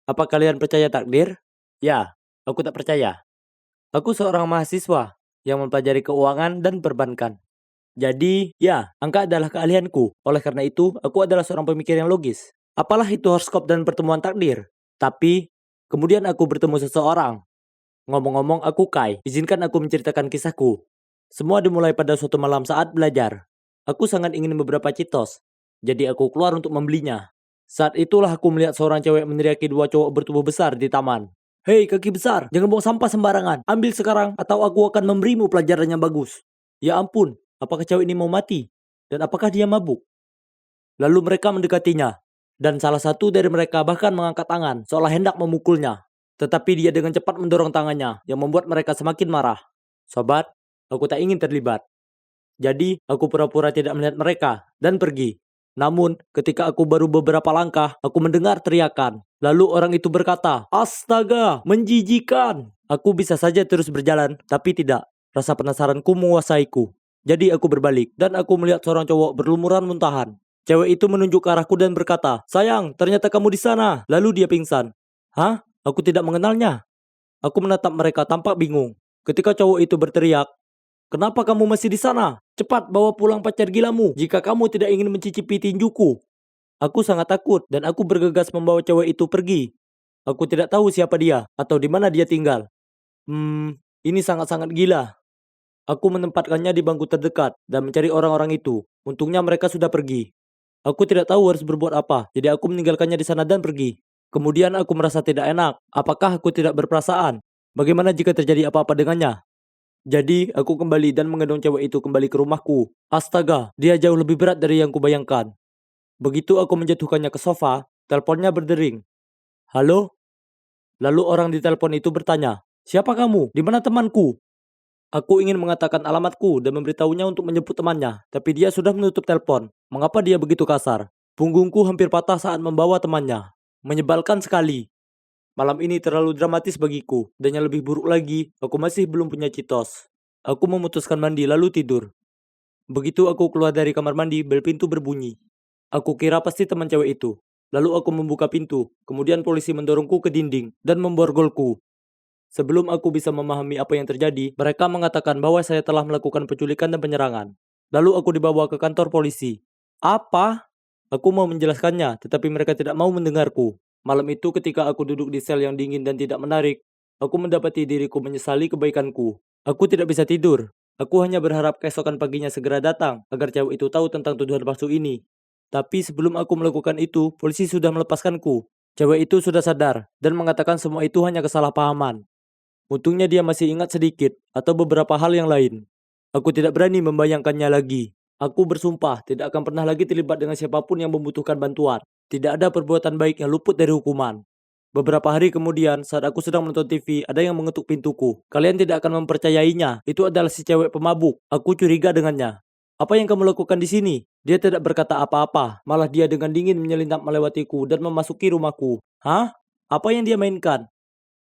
Apa kalian percaya takdir? Ya, aku tak percaya. Aku seorang mahasiswa yang mempelajari keuangan dan perbankan. Jadi, ya, angka adalah keahlianku. Oleh karena itu, aku adalah seorang pemikir yang logis. Apalah itu horoskop dan pertemuan takdir? Tapi, kemudian aku bertemu seseorang. Ngomong-ngomong, aku Kai. Izinkan aku menceritakan kisahku. Semua dimulai pada suatu malam saat belajar. Aku sangat ingin beberapa Cheetos. Jadi aku keluar untuk membelinya. Saat itulah aku melihat seorang cewek meneriaki dua cowok bertubuh besar di taman. Hei kaki besar, jangan buang sampah sembarangan. Ambil sekarang atau aku akan memberimu pelajaran yang bagus. Ya ampun, apakah cewek ini mau mati? Dan apakah dia mabuk? Lalu mereka mendekatinya. Dan salah satu dari mereka bahkan mengangkat tangan seolah hendak memukulnya. Tetapi dia dengan cepat mendorong tangannya yang membuat mereka semakin marah. Sobat, aku tak ingin terlibat. Jadi, aku pura-pura tidak melihat mereka dan pergi. Namun, ketika aku baru beberapa langkah, aku mendengar teriakan. Lalu orang itu berkata, "Astaga, menjijikan!" Aku bisa saja terus berjalan, tapi tidak. Rasa penasaranku menguasaiku. Jadi aku berbalik, dan aku melihat seorang cowok berlumuran muntahan. Cewek itu menunjuk ke arahku dan berkata, "Sayang, ternyata kamu di sana." Lalu dia pingsan. Hah? Aku tidak mengenalnya. Aku menatap mereka tampak bingung. Ketika cowok itu berteriak, "Kenapa kamu masih di sana? Cepat bawa pulang pacar gilamu jika kamu tidak ingin mencicipi tinjuku." Aku sangat takut dan aku bergegas membawa cewek itu pergi. Aku tidak tahu siapa dia atau di mana dia tinggal. Ini sangat-sangat gila. Aku menempatkannya di bangku terdekat dan mencari orang-orang itu. Untungnya mereka sudah pergi. Aku tidak tahu harus berbuat apa, jadi aku meninggalkannya di sana dan pergi. Kemudian aku merasa tidak enak. Apakah aku tidak berperasaan? Bagaimana jika terjadi apa-apa dengannya? Jadi, aku kembali dan menggendong cewek itu kembali ke rumahku. Astaga, dia jauh lebih berat dari yang kubayangkan. Begitu aku menjatuhkannya ke sofa, teleponnya berdering. Halo? Lalu orang di telepon itu bertanya, "Siapa kamu? Di mana temanku?" Aku ingin mengatakan alamatku dan memberitahunya untuk menjemput temannya, tapi dia sudah menutup telepon. Mengapa dia begitu kasar? Punggungku hampir patah saat membawa temannya. Menyebalkan sekali. Malam ini terlalu dramatis bagiku, dan yang lebih buruk lagi, aku masih belum punya Cheetos. Aku memutuskan mandi lalu tidur. Begitu aku keluar dari kamar mandi, bel pintu berbunyi. Aku kira pasti teman cewek itu. Lalu aku membuka pintu, kemudian polisi mendorongku ke dinding dan memborgolku. Sebelum aku bisa memahami apa yang terjadi, mereka mengatakan bahwa saya telah melakukan penculikan dan penyerangan. Lalu aku dibawa ke kantor polisi. Apa? Aku mau menjelaskannya, tetapi mereka tidak mau mendengarku. Malam itu ketika aku duduk di sel yang dingin dan tidak menarik, aku mendapati diriku menyesali kebaikanku. Aku tidak bisa tidur. Aku hanya berharap keesokan paginya segera datang, agar cewek itu tahu tentang tuduhan palsu ini. Tapi sebelum aku melakukan itu, polisi sudah melepaskanku. Cewek itu sudah sadar, dan mengatakan semua itu hanya kesalahpahaman. Untungnya dia masih ingat sedikit, atau beberapa hal yang lain. Aku tidak berani membayangkannya lagi. Aku bersumpah tidak akan pernah lagi terlibat dengan siapapun yang membutuhkan bantuan. Tidak ada perbuatan baik yang luput dari hukuman. Beberapa hari kemudian, saat aku sedang menonton TV, ada yang mengetuk pintuku. Kalian tidak akan mempercayainya. Itu adalah si cewek pemabuk. Aku curiga dengannya. "Apa yang kamu lakukan di sini?" Dia tidak berkata apa-apa. Malah dia dengan dingin menyelinap melewatiku dan memasuki rumahku. Hah? Apa yang dia mainkan?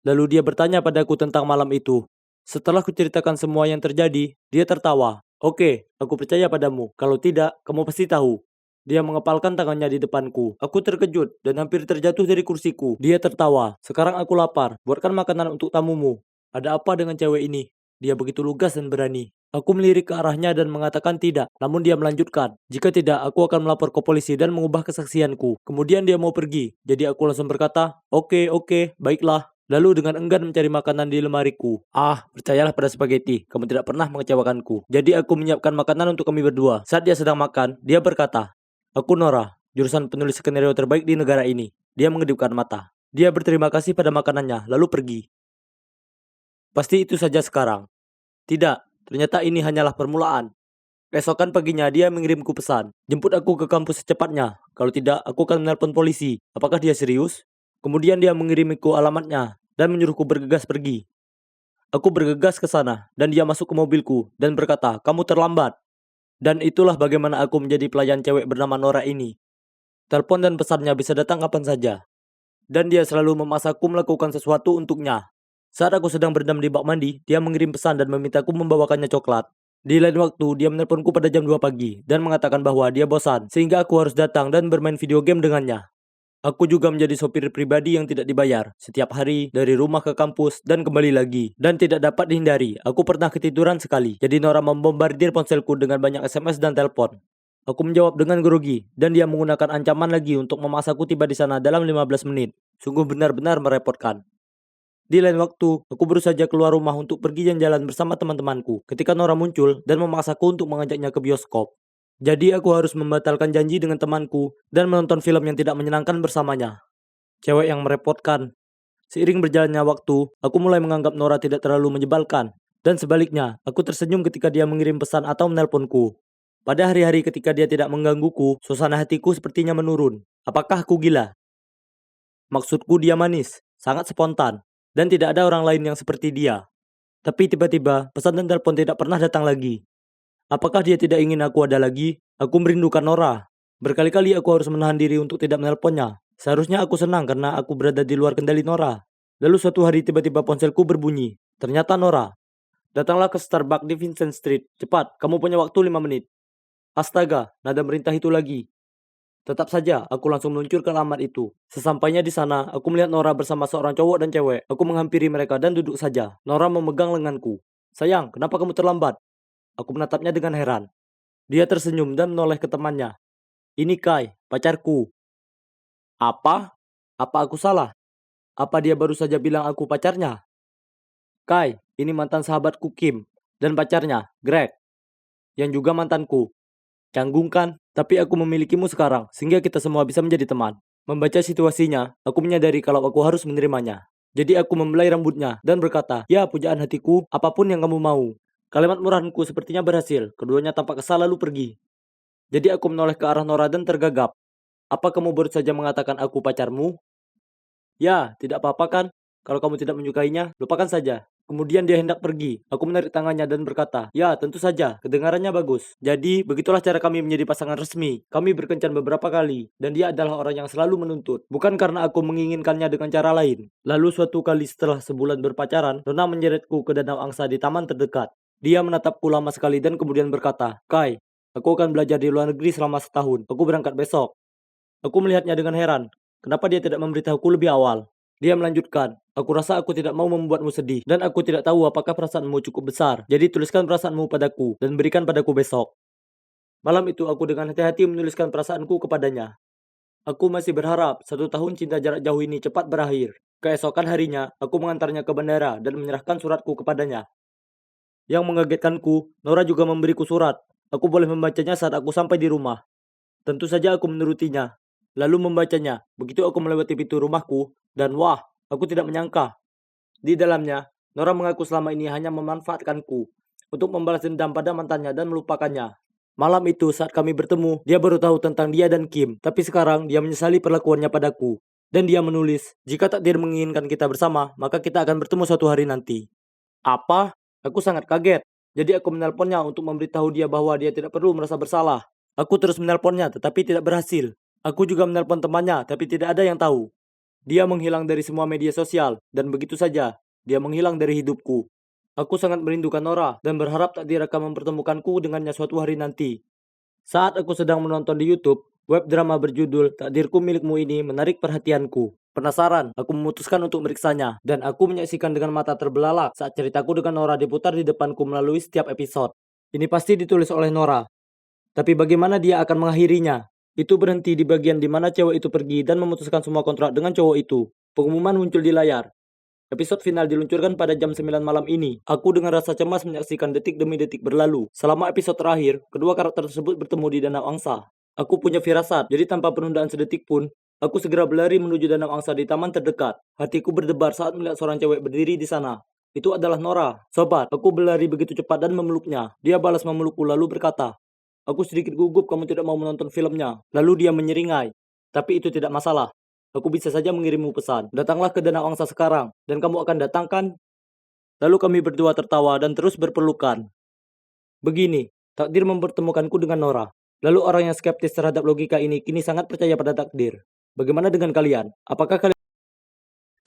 Lalu dia bertanya padaku tentang malam itu. Setelah kuceritakan semua yang terjadi, dia tertawa. "Oke, aku percaya padamu. Kalau tidak, kamu pasti tahu." Dia mengepalkan tangannya di depanku. Aku terkejut dan hampir terjatuh dari kursiku. Dia tertawa. "Sekarang aku lapar. Buatkan makanan untuk tamumu." Ada apa dengan cewek ini? Dia begitu lugas dan berani. Aku melirik ke arahnya dan mengatakan tidak. Namun dia melanjutkan, "Jika tidak, aku akan melapor ke polisi dan mengubah kesaksianku." Kemudian dia mau pergi. Jadi aku langsung berkata, "Oke, oke, baiklah." Lalu dengan enggan mencari makanan di lemariku. Percayalah pada spaghetti, kamu tidak pernah mengecewakanku. Jadi aku menyiapkan makanan untuk kami berdua. Saat dia sedang makan, dia berkata, "Aku Nora, jurusan penulis skenario terbaik di negara ini." Dia mengedipkan mata. Dia berterima kasih pada makanannya, lalu pergi. Pasti itu saja sekarang. Tidak, ternyata ini hanyalah permulaan. Keesokan paginya dia mengirimku pesan. Jemput aku ke kampus secepatnya. Kalau tidak, aku akan menelpon polisi. Apakah dia serius? Kemudian dia mengirimiku alamatnya dan menyuruhku bergegas pergi. Aku bergegas ke sana dan dia masuk ke mobilku dan berkata, "Kamu terlambat." Dan itulah bagaimana aku menjadi pelayan cewek bernama Nora ini. Telepon dan pesannya bisa datang kapan saja. Dan dia selalu memaksaku melakukan sesuatu untuknya. Saat aku sedang berendam di bak mandi, dia mengirim pesan dan memintaku membawakannya coklat. Di lain waktu, dia menelponku pada jam 2 pagi dan mengatakan bahwa dia bosan, sehingga aku harus datang dan bermain video game dengannya. Aku juga menjadi sopir pribadi yang tidak dibayar. Setiap hari, dari rumah ke kampus, dan kembali lagi. Dan tidak dapat dihindari, aku pernah ketiduran sekali. Jadi Nora membombardir ponselku dengan banyak SMS dan telepon. Aku menjawab dengan grogi, dan dia menggunakan ancaman lagi untuk memaksaku tiba di sana dalam 15 menit. Sungguh benar-benar merepotkan. Di lain waktu, aku baru saja keluar rumah untuk pergi jalan-jalan bersama teman-temanku ketika Nora muncul dan memaksaku untuk mengajaknya ke bioskop. Jadi aku harus membatalkan janji dengan temanku dan menonton film yang tidak menyenangkan bersamanya. Cewek yang merepotkan. Seiring berjalannya waktu, aku mulai menganggap Nora tidak terlalu menyebalkan. Dan sebaliknya, aku tersenyum ketika dia mengirim pesan atau menelponku. Pada hari-hari ketika dia tidak menggangguku, suasana hatiku sepertinya menurun. Apakah aku gila? Maksudku dia manis, sangat spontan, dan tidak ada orang lain yang seperti dia. Tapi tiba-tiba, pesan dan telepon tidak pernah datang lagi. Apakah dia tidak ingin aku ada lagi? Aku merindukan Nora. Berkali-kali aku harus menahan diri untuk tidak menelponnya. Seharusnya aku senang karena aku berada di luar kendali Nora. Lalu suatu hari tiba-tiba ponselku berbunyi. Ternyata Nora. Datanglah ke Starbucks di Vincent Street. Cepat, kamu punya waktu 5 menit. Astaga, nada merintah itu lagi. Tetap saja, aku langsung meluncur ke alamat itu. Sesampainya di sana, aku melihat Nora bersama seorang cowok dan cewek. Aku menghampiri mereka dan duduk saja. Nora memegang lenganku. Sayang, kenapa kamu terlambat? Aku menatapnya dengan heran. Dia tersenyum dan menoleh ke temannya. Ini Kai, pacarku. Apa? Apa aku salah? Apa dia baru saja bilang aku pacarnya? Kai, ini mantan sahabatku Kim. Dan pacarnya, Greg. Yang juga mantanku. Canggung kan? Tapi aku memilikimu sekarang, sehingga kita semua bisa menjadi teman. Membaca situasinya, aku menyadari kalau aku harus menerimanya. Jadi aku membelai rambutnya dan berkata, ya pujaan hatiku, apapun yang kamu mau. Kalimat murahanku sepertinya berhasil, keduanya tampak kesal lalu pergi. Jadi aku menoleh ke arah Nora dan tergagap. Apa kamu baru saja mengatakan aku pacarmu? Ya, tidak apa-apa kan? Kalau kamu tidak menyukainya, lupakan saja. Kemudian dia hendak pergi. Aku menarik tangannya dan berkata, ya tentu saja, kedengarannya bagus. Jadi, begitulah cara kami menjadi pasangan resmi. Kami berkencan beberapa kali, dan dia adalah orang yang selalu menuntut. Bukan karena aku menginginkannya dengan cara lain. Lalu suatu kali setelah sebulan berpacaran, Nona menyeretku ke danau angsa di taman terdekat. Dia menatapku lama sekali dan kemudian berkata, Kai, aku akan belajar di luar negeri selama setahun. Aku berangkat besok. Aku melihatnya dengan heran. Kenapa dia tidak memberitahuku lebih awal? Dia melanjutkan, aku rasa aku tidak mau membuatmu sedih, dan aku tidak tahu apakah perasaanmu cukup besar. Jadi tuliskan perasaanmu padaku, dan berikan padaku besok. Malam itu aku dengan hati-hati menuliskan perasaanku kepadanya. Aku masih berharap 1 tahun cinta jarak jauh ini cepat berakhir. Keesokan harinya, aku mengantarnya ke bandara dan menyerahkan suratku kepadanya. Yang mengagetkanku, Nora juga memberiku surat. Aku boleh membacanya saat aku sampai di rumah. Tentu saja aku menurutinya. Lalu membacanya. Begitu aku melewati pintu rumahku, dan wah, aku tidak menyangka. Di dalamnya, Nora mengaku selama ini hanya memanfaatkanku untuk membalas dendam pada mantannya dan melupakannya. Malam itu saat kami bertemu, dia baru tahu tentang dia dan Kim. Tapi sekarang dia menyesali perlakuannya padaku. Dan dia menulis, jika takdir menginginkan kita bersama, maka kita akan bertemu suatu hari nanti. Apa? Aku sangat kaget. Jadi aku menelponnya untuk memberitahu dia bahwa dia tidak perlu merasa bersalah. Aku terus menelponnya tetapi tidak berhasil. Aku juga menelpon temannya tapi tidak ada yang tahu. Dia menghilang dari semua media sosial dan begitu saja dia menghilang dari hidupku. Aku sangat merindukan Nora dan berharap takdir akan mempertemukanku dengannya suatu hari nanti. Saat aku sedang menonton di YouTube, web drama berjudul Takdirku Milikmu ini menarik perhatianku. Penasaran, aku memutuskan untuk meriksanya, dan aku menyaksikan dengan mata terbelalak saat ceritaku dengan Nora diputar di depanku melalui setiap episode. Ini pasti ditulis oleh Nora. Tapi bagaimana dia akan mengakhirinya? Itu berhenti di bagian di mana cewek itu pergi dan memutuskan semua kontrak dengan cowok itu. Pengumuman muncul di layar. Episode final diluncurkan pada jam 9 malam ini. Aku dengan rasa cemas menyaksikan detik demi detik berlalu. Selama episode terakhir, kedua karakter tersebut bertemu di danau angsa. Aku punya firasat, jadi tanpa penundaan sedetik pun, aku segera berlari menuju danau angsa di taman terdekat. Hatiku berdebar saat melihat seorang cewek berdiri di sana. Itu adalah Nora. Sobat, aku berlari begitu cepat dan memeluknya. Dia balas memelukku lalu berkata, aku sedikit gugup kamu tidak mau menonton filmnya. Lalu dia menyeringai. Tapi itu tidak masalah. Aku bisa saja mengirimmu pesan. Datanglah ke danau angsa sekarang, dan kamu akan datang kan? Lalu kami berdua tertawa dan terus berpelukan. Begini, takdir mempertemukanku dengan Nora. Lalu orang yang skeptis terhadap logika ini kini sangat percaya pada takdir. Bagaimana dengan kalian? Apakah kalian...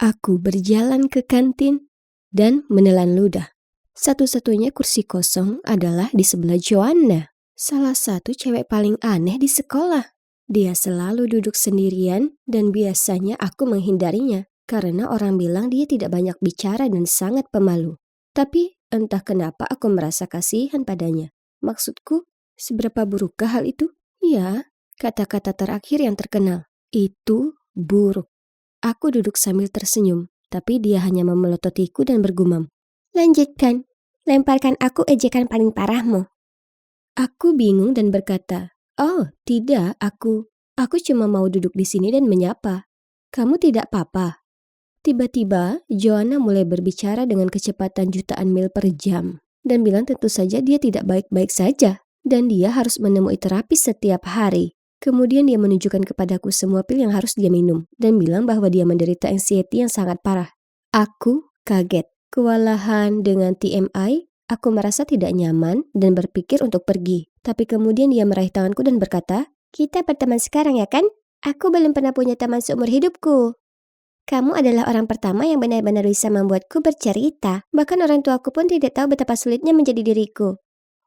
Aku berjalan ke kantin dan menelan ludah. Satu-satunya kursi kosong adalah di sebelah Joanna, salah satu cewek paling aneh di sekolah. Dia selalu duduk sendirian dan biasanya aku menghindarinya karena orang bilang dia tidak banyak bicara dan sangat pemalu. Tapi entah kenapa aku merasa kasihan padanya. Maksudku, seberapa burukkah hal itu? Ya, kata-kata terakhir yang terkenal. Itu buruk. Aku duduk sambil tersenyum, tapi dia hanya memelototiku dan bergumam. Lanjutkan, lemparkan aku ejekan paling parahmu. Aku bingung dan berkata, oh tidak, aku cuma mau duduk di sini dan menyapa. Kamu tidak apa-apa. Tiba-tiba, Joanna mulai berbicara dengan kecepatan jutaan mil per jam dan bilang tentu saja dia tidak baik-baik saja dan dia harus menemui terapi setiap hari. Kemudian dia menunjukkan kepadaku semua pil yang harus dia minum dan bilang bahwa dia menderita anxiety yang sangat parah. Aku kaget, kewalahan dengan TMI, aku merasa tidak nyaman dan berpikir untuk pergi. Tapi kemudian dia meraih tanganku dan berkata, kita berteman sekarang ya kan? Aku belum pernah punya teman seumur hidupku. Kamu adalah orang pertama yang benar-benar bisa membuatku bercerita. Bahkan orang tuaku pun tidak tahu betapa sulitnya menjadi diriku.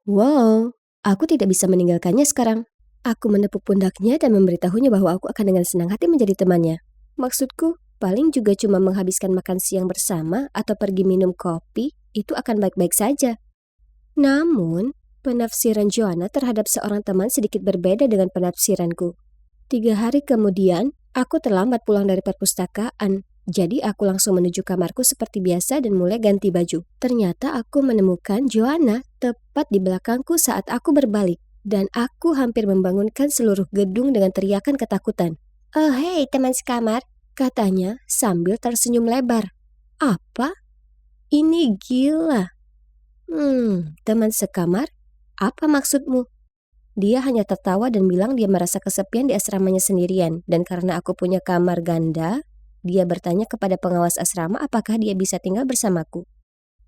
Wow, aku tidak bisa meninggalkannya sekarang. Aku menepuk pundaknya dan memberitahunya bahwa aku akan dengan senang hati menjadi temannya. Maksudku, paling juga cuma menghabiskan makan siang bersama atau pergi minum kopi, itu akan baik-baik saja. Namun, penafsiran Joanna terhadap seorang teman sedikit berbeda dengan penafsiranku. 3 hari kemudian, aku terlambat pulang dari perpustakaan. Jadi aku langsung menuju kamarku seperti biasa dan mulai ganti baju. Ternyata aku menemukan Joanna tepat di belakangku saat aku berbalik. Dan aku hampir membangunkan seluruh gedung dengan teriakan ketakutan. Oh hei teman sekamar, katanya sambil tersenyum lebar. Apa? Ini gila. Teman sekamar? Apa maksudmu? Dia hanya tertawa dan bilang dia merasa kesepian di asramanya sendirian. Dan karena aku punya kamar ganda, dia bertanya kepada pengawas asrama apakah dia bisa tinggal bersamaku.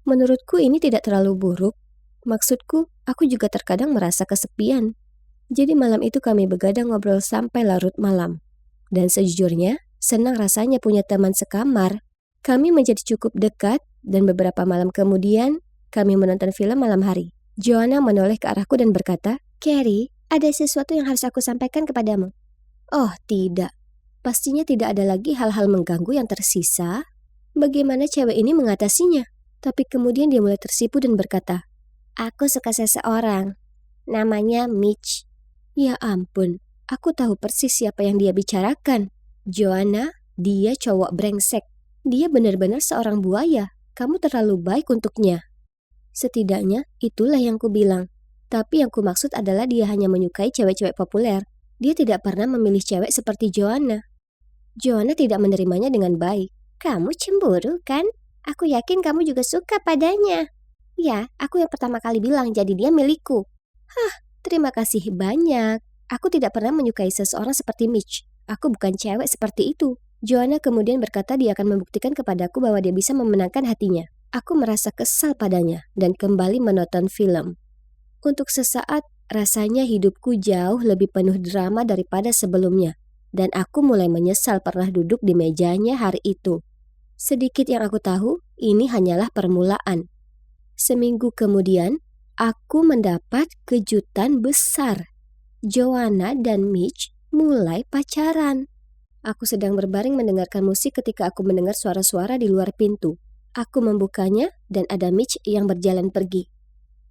Menurutku ini tidak terlalu buruk. Maksudku, aku juga terkadang merasa kesepian. Jadi malam itu kami begadang ngobrol sampai larut malam. Dan sejujurnya, senang rasanya punya teman sekamar. Kami menjadi cukup dekat dan beberapa malam kemudian, kami menonton film malam hari. Joanna menoleh ke arahku dan berkata, Carrie, ada sesuatu yang harus aku sampaikan kepadamu. Oh tidak, pastinya tidak ada lagi hal-hal mengganggu yang tersisa. Bagaimana cewek ini mengatasinya? Tapi kemudian dia mulai tersipu dan berkata, aku suka seseorang. Namanya Mitch. Ya ampun, aku tahu persis siapa yang dia bicarakan. Joanna, dia cowok brengsek. Dia benar-benar seorang buaya. Kamu terlalu baik untuknya. Setidaknya, itulah yang kubilang. Tapi yang kumaksud adalah dia hanya menyukai cewek-cewek populer. Dia tidak pernah memilih cewek seperti Joanna. Joanna tidak menerimanya dengan baik. Kamu cemburu, kan? Aku yakin kamu juga suka padanya. Ya, aku yang pertama kali bilang, jadi dia milikku. Hah, terima kasih banyak. Aku tidak pernah menyukai seseorang seperti Mitch. Aku bukan cewek seperti itu. Joanna kemudian berkata dia akan membuktikan kepadaku bahwa dia bisa memenangkan hatinya. Aku merasa kesal padanya dan kembali menonton film. Untuk sesaat, rasanya hidupku jauh lebih penuh drama daripada sebelumnya. Dan aku mulai menyesal pernah duduk di mejanya hari itu. Sedikit yang aku tahu, ini hanyalah permulaan. Seminggu kemudian, aku mendapat kejutan besar. Joanna dan Mitch mulai pacaran. Aku sedang berbaring mendengarkan musik ketika aku mendengar suara-suara di luar pintu. Aku membukanya dan ada Mitch yang berjalan pergi.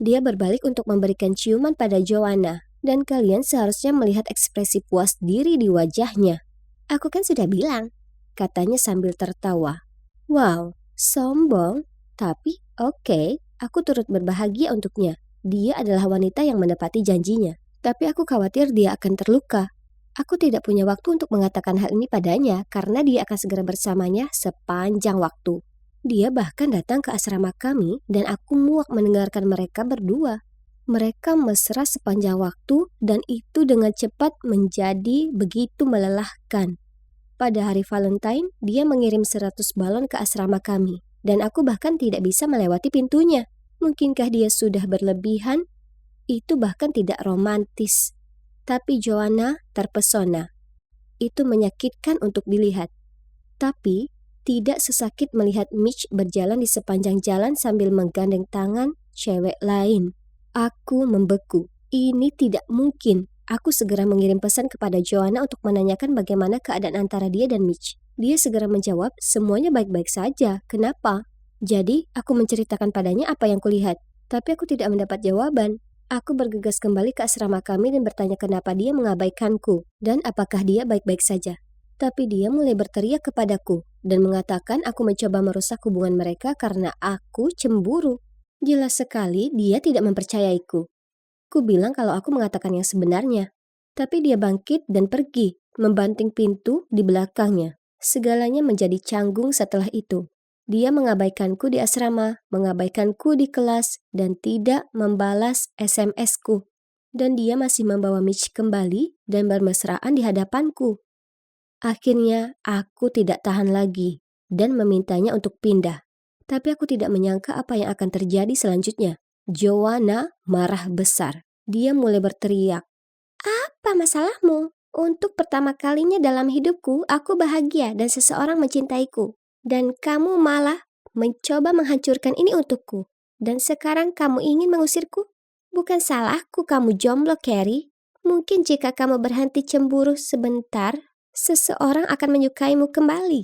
Dia berbalik untuk memberikan ciuman pada Joanna dan kalian seharusnya melihat ekspresi puas diri di wajahnya. Aku kan sudah bilang, katanya sambil tertawa. Wow, sombong, tapi oke. Aku turut berbahagia untuknya. Dia adalah wanita yang menepati janjinya. Tapi aku khawatir dia akan terluka. Aku tidak punya waktu untuk mengatakan hal ini padanya karena dia akan segera bersamanya sepanjang waktu. Dia bahkan datang ke asrama kami dan aku muak mendengarkan mereka berdua. Mereka mesra sepanjang waktu dan itu dengan cepat menjadi begitu melelahkan. Pada hari Valentine, dia mengirim 100 balon ke asrama kami. Dan aku bahkan tidak bisa melewati pintunya. Mungkinkah dia sudah berlebihan? Itu bahkan tidak romantis. Tapi Joanna terpesona. Itu menyakitkan untuk dilihat. Tapi tidak sesakit melihat Mitch berjalan di sepanjang jalan sambil menggandeng tangan cewek lain. Aku membeku. Ini tidak mungkin. Aku segera mengirim pesan kepada Joanna untuk menanyakan bagaimana keadaan antara dia dan Mitch. Dia segera menjawab, semuanya baik-baik saja. Kenapa? Jadi, aku menceritakan padanya apa yang kulihat. Tapi aku tidak mendapat jawaban. Aku bergegas kembali ke asrama kami dan bertanya kenapa dia mengabaikanku dan apakah dia baik-baik saja. Tapi dia mulai berteriak kepadaku dan mengatakan aku mencoba merusak hubungan mereka karena aku cemburu. Jelas sekali dia tidak mempercayaiku. Ku bilang kalau aku mengatakan yang sebenarnya. Tapi dia bangkit dan pergi, membanting pintu di belakangnya. Segalanya menjadi canggung setelah itu. Dia mengabaikanku di asrama, mengabaikanku di kelas, dan tidak membalas SMS-ku. Dan dia masih membawa Mitch kembali dan bermesraan di hadapanku. Akhirnya, aku tidak tahan lagi dan memintanya untuk pindah. Tapi aku tidak menyangka apa yang akan terjadi selanjutnya. Joanna marah besar. Dia mulai berteriak. Apa masalahmu? Untuk pertama kalinya dalam hidupku, aku bahagia dan seseorang mencintaiku. Dan kamu malah mencoba menghancurkan ini untukku. Dan sekarang kamu ingin mengusirku? Bukan salahku kamu jomblo, Carrie. Mungkin jika kamu berhenti cemburu sebentar, seseorang akan menyukaimu kembali.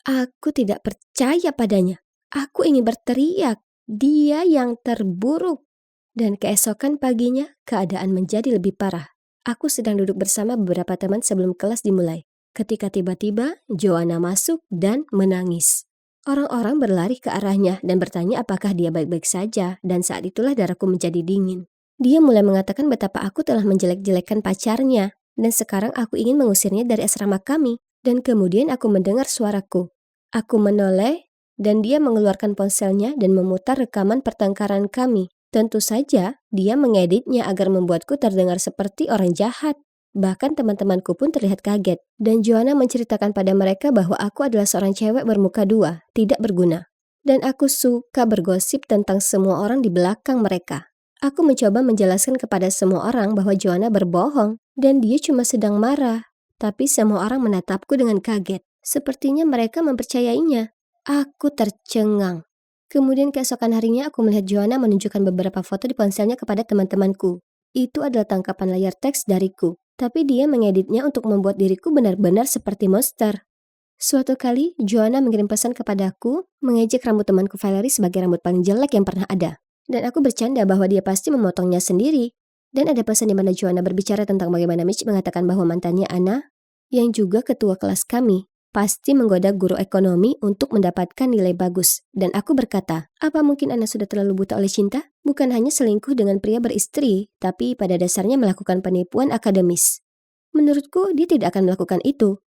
Aku tidak percaya padanya. Aku ingin berteriak. Dia yang terburuk. Dan keesokan paginya, keadaan menjadi lebih parah. Aku sedang duduk bersama beberapa teman sebelum kelas dimulai. Ketika tiba-tiba, Joanna masuk dan menangis. Orang-orang berlari ke arahnya dan bertanya apakah dia baik-baik saja, dan saat itulah darahku menjadi dingin. Dia mulai mengatakan betapa aku telah menjelek-jelekan pacarnya, dan sekarang aku ingin mengusirnya dari asrama kami. Dan kemudian aku mendengar suaraku. Aku menoleh, dan dia mengeluarkan ponselnya dan memutar rekaman pertengkaran kami. Tentu saja, dia mengeditnya agar membuatku terdengar seperti orang jahat. Bahkan teman-temanku pun terlihat kaget. Dan Joanna menceritakan pada mereka bahwa aku adalah seorang cewek bermuka dua, tidak berguna. Dan aku suka bergosip tentang semua orang di belakang mereka. Aku mencoba menjelaskan kepada semua orang bahwa Joanna berbohong, dan dia cuma sedang marah. Tapi semua orang menatapku dengan kaget. Sepertinya mereka mempercayainya. Aku tercengang. Kemudian keesokan harinya aku melihat Joanna menunjukkan beberapa foto di ponselnya kepada teman-temanku. Itu adalah tangkapan layar teks dariku, tapi dia mengeditnya untuk membuat diriku benar-benar seperti monster. Suatu kali, Joanna mengirim pesan kepadaku, mengejek rambut temanku Valerie sebagai rambut paling jelek yang pernah ada. Dan aku bercanda bahwa dia pasti memotongnya sendiri. Dan ada pesan di mana Joanna berbicara tentang bagaimana Mitch mengatakan bahwa mantannya Anna, yang juga ketua kelas kami, pasti menggoda guru ekonomi untuk mendapatkan nilai bagus. Dan aku berkata, apa mungkin Ana sudah terlalu buta oleh cinta? Bukan hanya selingkuh dengan pria beristri, tapi pada dasarnya melakukan penipuan akademis. Menurutku, dia tidak akan melakukan itu.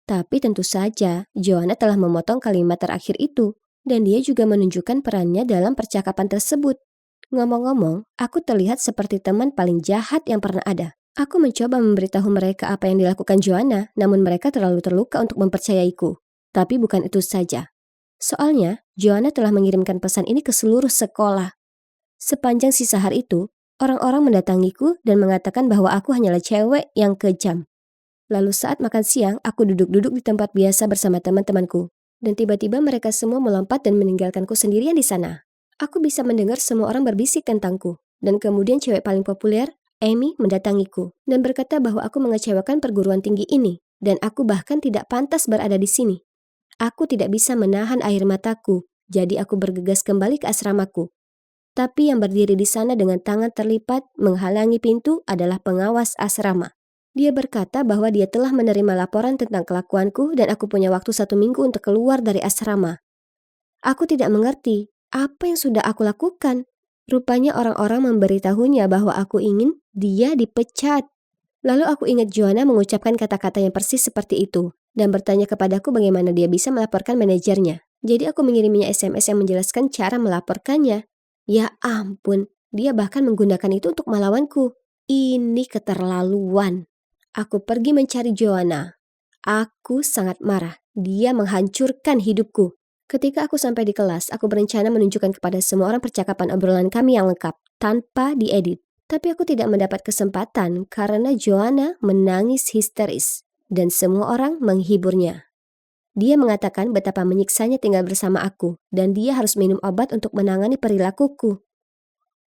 Tapi tentu saja, Joanna telah memotong kalimat terakhir itu. Dan dia juga menunjukkan perannya dalam percakapan tersebut. Ngomong-ngomong, aku terlihat seperti teman paling jahat yang pernah ada. Aku mencoba memberitahu mereka apa yang dilakukan Joanna, namun mereka terlalu terluka untuk mempercayaiku. Tapi bukan itu saja. Soalnya, Joanna telah mengirimkan pesan ini ke seluruh sekolah. Sepanjang sisa hari itu, orang-orang mendatangiku dan mengatakan bahwa aku hanyalah cewek yang kejam. Lalu saat makan siang, aku duduk-duduk di tempat biasa bersama teman-temanku. Dan tiba-tiba mereka semua melompat dan meninggalkanku sendirian di sana. Aku bisa mendengar semua orang berbisik tentangku. Dan kemudian cewek paling populer, Amy, mendatangiku dan berkata bahwa aku mengecewakan perguruan tinggi ini dan aku bahkan tidak pantas berada di sini. Aku tidak bisa menahan air mataku, jadi aku bergegas kembali ke asramaku. Tapi yang berdiri di sana dengan tangan terlipat menghalangi pintu adalah pengawas asrama. Dia berkata bahwa dia telah menerima laporan tentang kelakuanku dan aku punya waktu 1 minggu untuk keluar dari asrama. Aku tidak mengerti apa yang sudah aku lakukan. Rupanya orang-orang memberitahunya bahwa aku ingin dia dipecat. Lalu aku ingat Joanna mengucapkan kata-kata yang persis seperti itu dan bertanya kepadaku bagaimana dia bisa melaporkan manajernya. Jadi aku mengiriminya SMS yang menjelaskan cara melaporkannya. Ya ampun, dia bahkan menggunakan itu untuk melawanku. Ini keterlaluan. Aku pergi mencari Joanna. Aku sangat marah. Dia menghancurkan hidupku. Ketika aku sampai di kelas, aku berencana menunjukkan kepada semua orang percakapan obrolan kami yang lengkap, tanpa diedit. Tapi aku tidak mendapat kesempatan karena Joanna menangis histeris, dan semua orang menghiburnya. Dia mengatakan betapa menyiksanya tinggal bersama aku, dan dia harus minum obat untuk menangani perilakuku.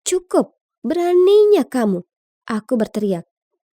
Cukup, beraninya kamu, aku berteriak.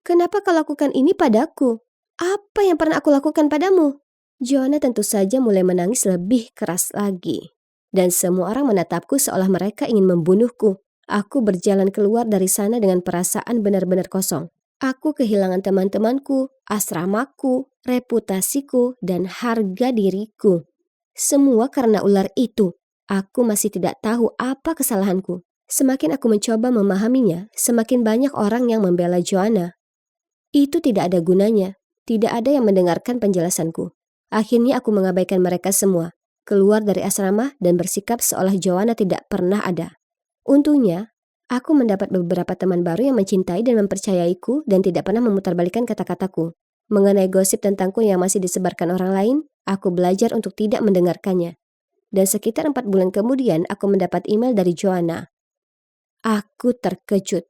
Kenapa kau lakukan ini padaku? Apa yang pernah aku lakukan padamu? Joanna tentu saja mulai menangis lebih keras lagi. Dan semua orang menatapku seolah mereka ingin membunuhku. Aku berjalan keluar dari sana dengan perasaan benar-benar kosong. Aku kehilangan teman-temanku, asramaku, reputasiku, dan harga diriku. Semua karena ular itu. Aku masih tidak tahu apa kesalahanku. Semakin aku mencoba memahaminya, semakin banyak orang yang membela Joanna. Itu tidak ada gunanya. Tidak ada yang mendengarkan penjelasanku. Akhirnya aku mengabaikan mereka semua, keluar dari asrama dan bersikap seolah Joanna tidak pernah ada. Untungnya, aku mendapat beberapa teman baru yang mencintai dan mempercayaiku dan tidak pernah memutarbalikkan kata-kataku. Mengenai gosip tentangku yang masih disebarkan orang lain, aku belajar untuk tidak mendengarkannya. Dan sekitar 4 bulan kemudian, aku mendapat email dari Joanna. Aku terkejut.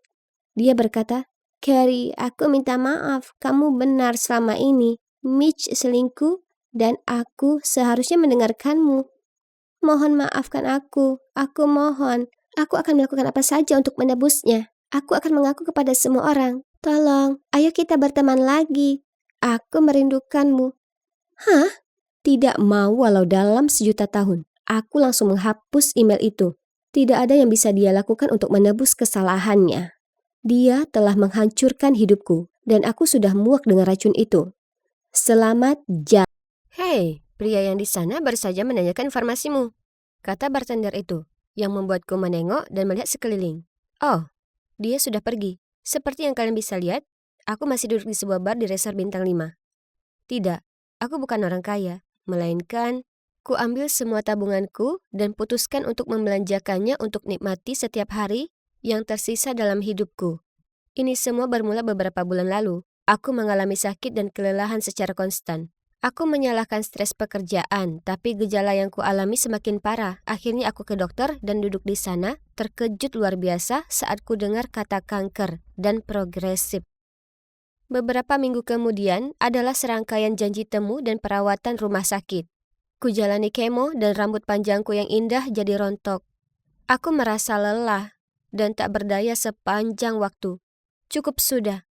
Dia berkata, "Carrie, aku minta maaf. Kamu benar selama ini. Mitch selingkuh dan aku seharusnya mendengarkanmu. Mohon maafkan aku. Aku mohon. Aku akan melakukan apa saja untuk menebusnya. Aku akan mengaku kepada semua orang. Tolong, ayo kita berteman lagi. Aku merindukanmu." Hah? Tidak mau walau dalam 1.000.000 tahun. Aku langsung menghapus email itu. Tidak ada yang bisa dia lakukan untuk menebus kesalahannya. Dia telah menghancurkan hidupku, dan aku sudah muak dengan racun itu. Selamat jalan. Hei, pria yang di sana baru saja menanyakan informasimu, kata bartender itu, yang membuatku menengok dan melihat sekeliling. Oh, dia sudah pergi. Seperti yang kalian bisa lihat, aku masih duduk di sebuah bar di resort bintang 5. Tidak, aku bukan orang kaya, melainkan ku ambil semua tabunganku dan putuskan untuk membelanjakannya untuk nikmati setiap hari yang tersisa dalam hidupku. Ini semua bermula beberapa bulan lalu. Aku mengalami sakit dan kelelahan secara konstan. Aku menyalahkan stres pekerjaan, tapi gejala yang kualami semakin parah. Akhirnya aku ke dokter dan duduk di sana, terkejut luar biasa saat ku dengar kata kanker dan progresif. Beberapa minggu kemudian adalah serangkaian janji temu dan perawatan rumah sakit. Ku jalani kemo dan rambut panjangku yang indah jadi rontok. Aku merasa lelah dan tak berdaya sepanjang waktu. Cukup sudah.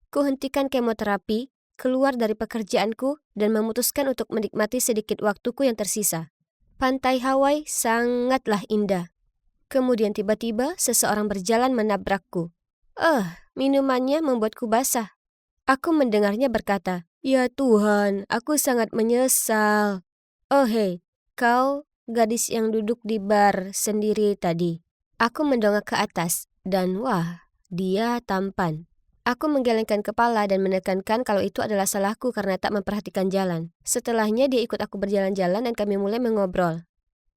Ku hentikan kemoterapi, keluar dari pekerjaanku, dan memutuskan untuk menikmati sedikit waktuku yang tersisa. Pantai Hawaii sangatlah indah. Kemudian tiba-tiba seseorang berjalan menabrakku. Minumannya membuatku basah. Aku mendengarnya berkata, "Ya Tuhan, aku sangat menyesal." "Oh hei, kau gadis yang duduk di bar sendiri tadi." Aku mendongak ke atas, dan wah, dia tampan. Aku menggelengkan kepala dan menekankan kalau itu adalah salahku karena tak memperhatikan jalan. Setelahnya dia ikut aku berjalan-jalan dan kami mulai mengobrol.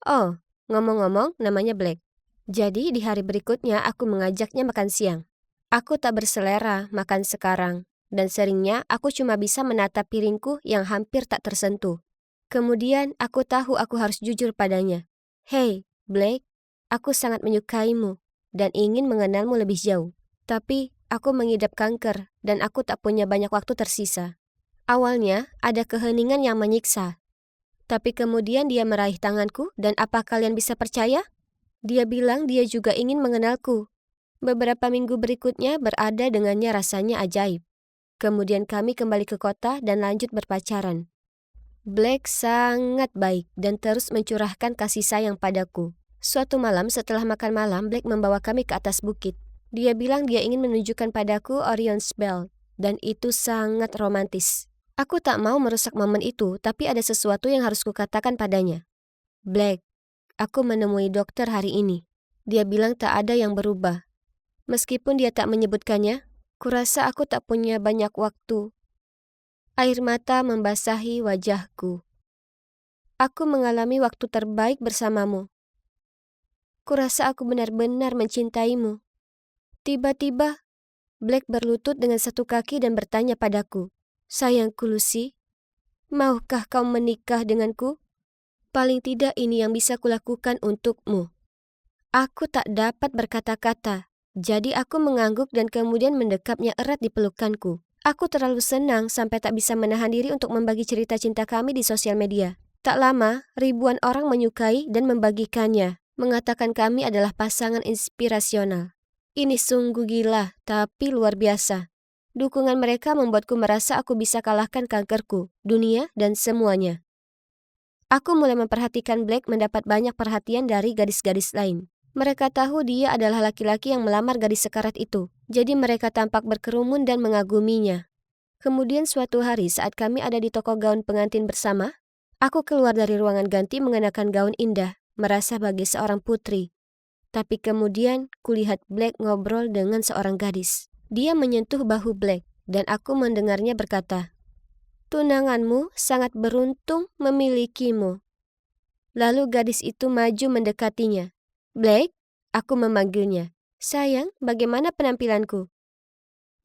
Oh, ngomong-ngomong, namanya Black. Jadi di hari berikutnya aku mengajaknya makan siang. Aku tak berselera makan sekarang, dan seringnya aku cuma bisa menatap piringku yang hampir tak tersentuh. Kemudian aku tahu aku harus jujur padanya. "Hei, Blake, aku sangat menyukaimu dan ingin mengenalmu lebih jauh. Tapi aku mengidap kanker dan aku tak punya banyak waktu tersisa." Awalnya ada keheningan yang menyiksa. Tapi kemudian dia meraih tanganku dan apa kalian bisa percaya? Dia bilang dia juga ingin mengenalku. Beberapa minggu berikutnya berada dengannya rasanya ajaib. Kemudian kami kembali ke kota dan lanjut berpacaran. Black sangat baik dan terus mencurahkan kasih sayang padaku. Suatu malam setelah makan malam, Black membawa kami ke atas bukit. Dia bilang dia ingin menunjukkan padaku Orion's Belt, dan itu sangat romantis. Aku tak mau merusak momen itu, tapi ada sesuatu yang harus kukatakan padanya. "Black, aku menemui dokter hari ini. Dia bilang tak ada yang berubah. Meskipun dia tak menyebutkannya, kurasa aku tak punya banyak waktu." Air mata membasahi wajahku. "Aku mengalami waktu terbaik bersamamu. Kurasa aku benar-benar mencintaimu." Tiba-tiba, Black berlutut dengan satu kaki dan bertanya padaku, "Sayangku Lucy, maukah kau menikah denganku? Paling tidak ini yang bisa kulakukan untukmu." Aku tak dapat berkata-kata, jadi aku mengangguk dan kemudian mendekapnya erat di pelukanku. Aku terlalu senang sampai tak bisa menahan diri untuk membagi cerita cinta kami di sosial media. Tak lama, ribuan orang menyukai dan membagikannya, mengatakan kami adalah pasangan inspirasional. Ini sungguh gila, tapi luar biasa. Dukungan mereka membuatku merasa aku bisa kalahkan kankerku, dunia, dan semuanya. Aku mulai memperhatikan Black mendapat banyak perhatian dari gadis-gadis lain. Mereka tahu dia adalah laki-laki yang melamar gadis sekarat itu, jadi mereka tampak berkerumun dan mengaguminya. Kemudian suatu hari saat kami ada di toko gaun pengantin bersama, aku keluar dari ruangan ganti mengenakan gaun indah, merasa bagai seorang putri. Tapi kemudian kulihat Black ngobrol dengan seorang gadis. Dia menyentuh bahu Black, dan aku mendengarnya berkata, "Tunanganmu sangat beruntung memilikimu." Lalu gadis itu maju mendekatinya. "Black," aku memanggilnya. "Sayang, bagaimana penampilanku?"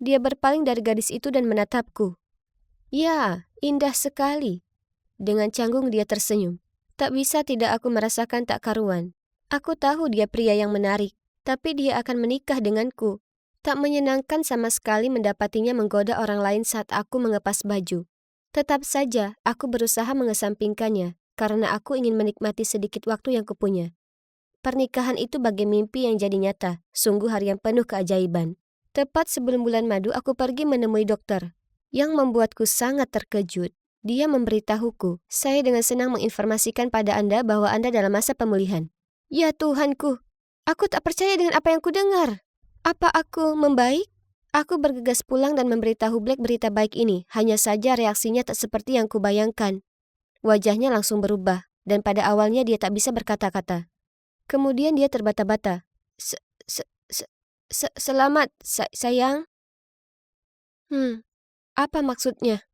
Dia berpaling dari gadis itu dan menatapku. "Ya, indah sekali." Dengan canggung dia tersenyum. Tak bisa tidak aku merasakan tak karuan. Aku tahu dia pria yang menarik, tapi dia akan menikah denganku. Tak menyenangkan sama sekali mendapatinya menggoda orang lain saat aku mengepas baju. Tetap saja, aku berusaha mengesampingkannya, karena aku ingin menikmati sedikit waktu yang kupunya. Pernikahan itu bagai mimpi yang jadi nyata, sungguh hari yang penuh keajaiban. Tepat sebelum bulan madu, aku pergi menemui dokter, yang membuatku sangat terkejut. Dia memberitahuku, "Saya dengan senang menginformasikan pada Anda bahwa Anda dalam masa pemulihan." Ya Tuhanku, aku tak percaya dengan apa yang kudengar. Apa aku membaik? Aku bergegas pulang dan memberitahu Black berita baik ini, hanya saja reaksinya tak seperti yang kubayangkan. Wajahnya langsung berubah, dan pada awalnya dia tak bisa berkata-kata. Kemudian dia terbata-bata. "Se- se- se- Selamat, sayang." Apa maksudnya?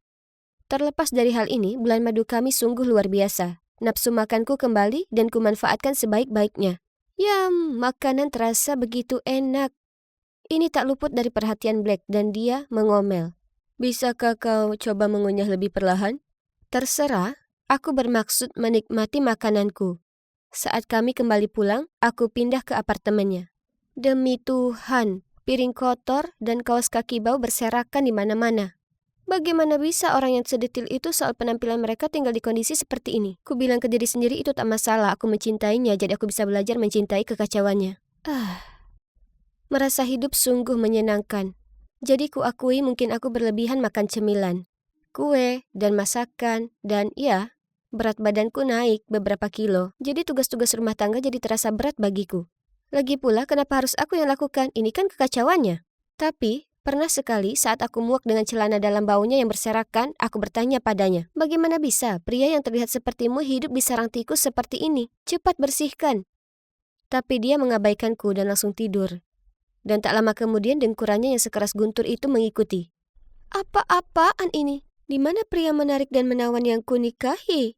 Terlepas dari hal ini, bulan madu kami sungguh luar biasa. Nafsu makanku kembali dan kumanfaatkan sebaik-baiknya. Yam, makanan terasa begitu enak. Ini tak luput dari perhatian Black dan dia mengomel. "Bisakah kau coba mengunyah lebih perlahan?" "Terserah, aku bermaksud menikmati makananku." Saat kami kembali pulang, aku pindah ke apartemennya. Demi Tuhan, piring kotor dan kaos kaki bau berserakan di mana-mana. Bagaimana bisa orang yang sedetil itu soal penampilan mereka tinggal di kondisi seperti ini? Ku bilang ke diri sendiri itu tak masalah, aku mencintainya, jadi aku bisa belajar mencintai kekacauannya. Merasa hidup sungguh menyenangkan. Jadi ku akui mungkin aku berlebihan makan cemilan, kue, dan masakan, dan ya, berat badanku naik beberapa kilo. Jadi tugas-tugas rumah tangga jadi terasa berat bagiku. Lagi pula, kenapa harus aku yang lakukan? Ini kan kekacauannya. Tapi, pernah sekali saat aku muak dengan celana dalam baunya yang berserakan, aku bertanya padanya, "Bagaimana bisa pria yang terlihat sepertimu hidup di sarang tikus seperti ini? Cepat bersihkan." Tapi dia mengabaikanku dan langsung tidur. Dan tak lama kemudian dengkurannya yang sekeras guntur itu mengikuti. Apa-apaan ini? Di mana pria menarik dan menawan yang kunikahi?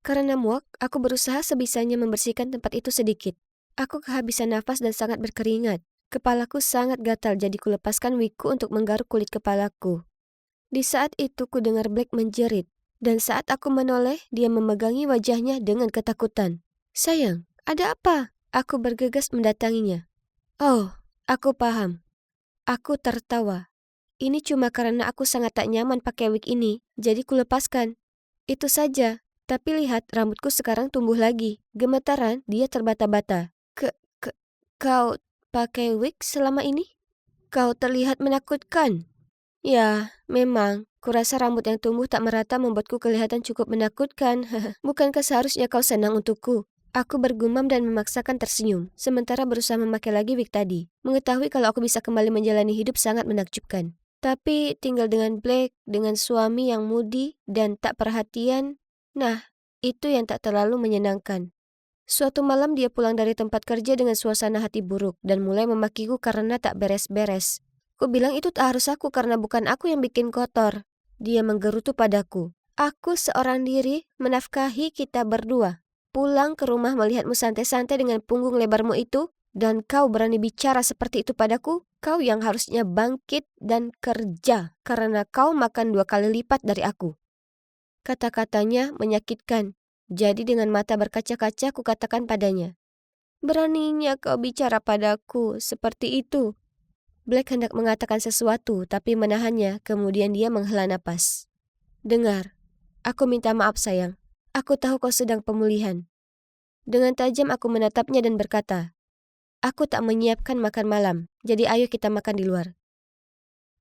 Karena muak, aku berusaha sebisanya membersihkan tempat itu sedikit. Aku kehabisan nafas dan sangat berkeringat. Kepalaku sangat gatal, jadi kulepaskan wigku untuk menggaruk kulit kepalaku. Di saat itu ku dengar Black menjerit, dan saat aku menoleh, dia memegangi wajahnya dengan ketakutan. "Sayang, ada apa?" Aku bergegas mendatanginya. "Oh, aku paham." Aku tertawa. "Ini cuma karena aku sangat tak nyaman pakai wig ini, jadi kulepaskan. Itu saja. Tapi lihat, rambutku sekarang tumbuh lagi." Gemetaran, dia terbata-bata. Kau pakai wig selama ini? Kau terlihat menakutkan." "Ya, memang. Kurasa rambut yang tumbuh tak merata membuatku kelihatan cukup menakutkan. Bukankah seharusnya kau senang untukku?" Aku bergumam dan memaksakan tersenyum, sementara berusaha memakai lagi wig tadi. Mengetahui kalau aku bisa kembali menjalani hidup sangat menakjubkan. Tapi tinggal dengan Black, dengan suami yang mudi dan tak perhatian, nah, itu yang tak terlalu menyenangkan. Suatu malam dia pulang dari tempat kerja dengan suasana hati buruk dan mulai memakiku karena tak beres-beres. Ku bilang itu tak harus aku karena bukan aku yang bikin kotor. Dia menggerutu padaku. "Aku seorang diri menafkahi kita berdua. Pulang ke rumah melihatmu santai-santai dengan punggung lebarmu itu, dan kau berani bicara seperti itu padaku? Kau yang harusnya bangkit dan kerja karena kau makan 2 kali lipat dari aku." Kata-katanya menyakitkan. Jadi dengan mata berkaca-kaca ku katakan padanya, "Beraninya kau bicara padaku seperti itu." Black hendak mengatakan sesuatu tapi menahannya, kemudian dia menghela napas. "Dengar, aku minta maaf sayang. Aku tahu kau sedang pemulihan." Dengan tajam aku menatapnya dan berkata, "Aku tak menyiapkan makan malam, jadi ayo kita makan di luar."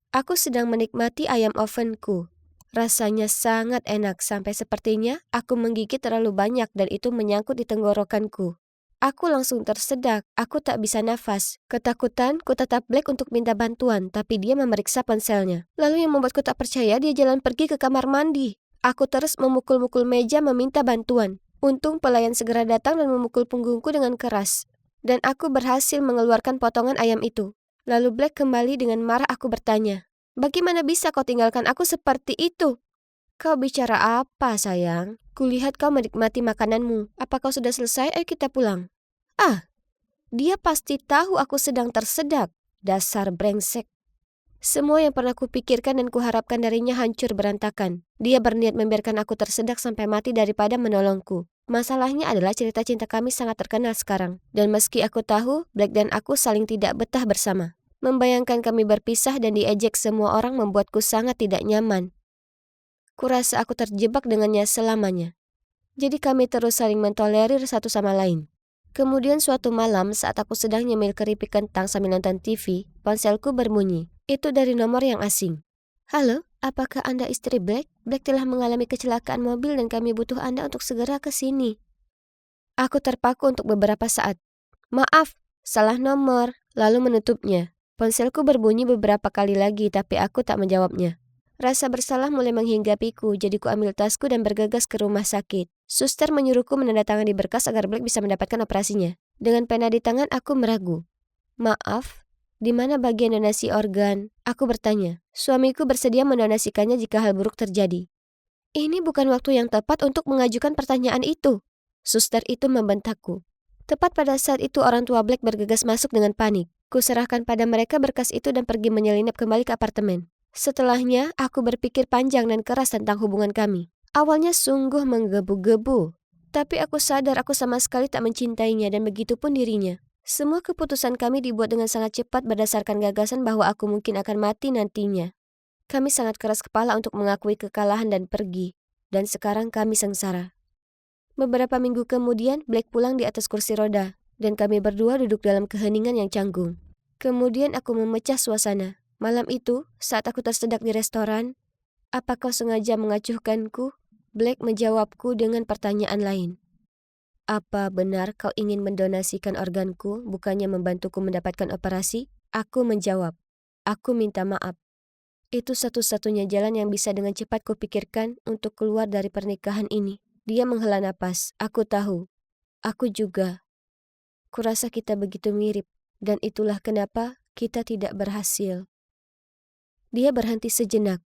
Aku sedang menikmati ayam ovenku. Rasanya sangat enak sampai sepertinya aku menggigit terlalu banyak dan itu menyangkut di tenggorokanku. Aku langsung tersedak, aku tak bisa nafas. Ketakutan, ku tatap Black untuk minta bantuan, tapi dia memeriksa ponselnya. Lalu yang membuatku tak percaya, dia jalan pergi ke kamar mandi. Aku terus memukul-mukul meja meminta bantuan. Untung pelayan segera datang dan memukul punggungku dengan keras. Dan aku berhasil mengeluarkan potongan ayam itu. Lalu Black kembali dengan marah. Aku bertanya, "Bagaimana bisa kau tinggalkan aku seperti itu?" "Kau bicara apa, sayang? Kulihat kau menikmati makananmu. Apa kau sudah selesai? Ayo kita pulang." Ah, dia pasti tahu aku sedang tersedak. Dasar brengsek. Semua yang pernah kupikirkan dan kuharapkan darinya hancur berantakan. Dia berniat membiarkan aku tersedak sampai mati daripada menolongku. Masalahnya adalah cerita cinta kami sangat terkenal sekarang. Dan meski aku tahu, Black dan aku saling tidak betah bersama. Membayangkan kami berpisah dan diejek semua orang membuatku sangat tidak nyaman. Kurasa aku terjebak dengannya selamanya. Jadi kami terus saling mentolerir satu sama lain. Kemudian suatu malam saat aku sedang nyemil keripik kentang sambil nonton TV, ponselku berbunyi. Itu dari nomor yang asing. "Halo, apakah Anda istri Black? Black telah mengalami kecelakaan mobil dan kami butuh Anda untuk segera ke sini." Aku terpaku untuk beberapa saat. "Maaf, salah nomor." Lalu menutupnya. Ponselku berbunyi beberapa kali lagi tapi aku tak menjawabnya. Rasa bersalah mulai menghinggapiku, jadi ku ambil tasku dan bergegas ke rumah sakit. Suster menyuruhku menandatangani berkas agar Black bisa mendapatkan operasinya. Dengan pena di tangan, aku meragu. "Maaf, di mana bagian donasi organ?" Aku bertanya. Suamiku bersedia mendonasikannya jika hal buruk terjadi. "Ini bukan waktu yang tepat untuk mengajukan pertanyaan itu." Suster itu membentakku. Tepat pada saat itu orang tua Black bergegas masuk dengan panik. Kuserahkan pada mereka berkas itu dan pergi menyelinap kembali ke apartemen. Setelahnya, aku berpikir panjang dan keras tentang hubungan kami. Awalnya sungguh menggebu-gebu, tapi aku sadar aku sama sekali tak mencintainya dan begitu pun dirinya. Semua keputusan kami dibuat dengan sangat cepat berdasarkan gagasan bahwa aku mungkin akan mati nantinya. Kami sangat keras kepala untuk mengakui kekalahan dan pergi, dan sekarang kami sengsara. Beberapa minggu kemudian, Black pulang di atas kursi roda, dan kami berdua duduk dalam keheningan yang canggung. Kemudian aku memecah suasana. Malam itu, saat aku tersedak di restoran, "Apa kau sengaja mengacuhkanku?" Black menjawabku dengan pertanyaan lain. "Apa benar kau ingin mendonasikan organku, bukannya membantuku mendapatkan operasi?" Aku menjawab, "Aku minta maaf. Itu satu-satunya jalan yang bisa dengan cepat kupikirkan untuk keluar dari pernikahan ini." Dia menghela napas. Aku tahu. Aku juga. Kurasa kita begitu mirip, dan itulah kenapa kita tidak berhasil. Dia berhenti sejenak.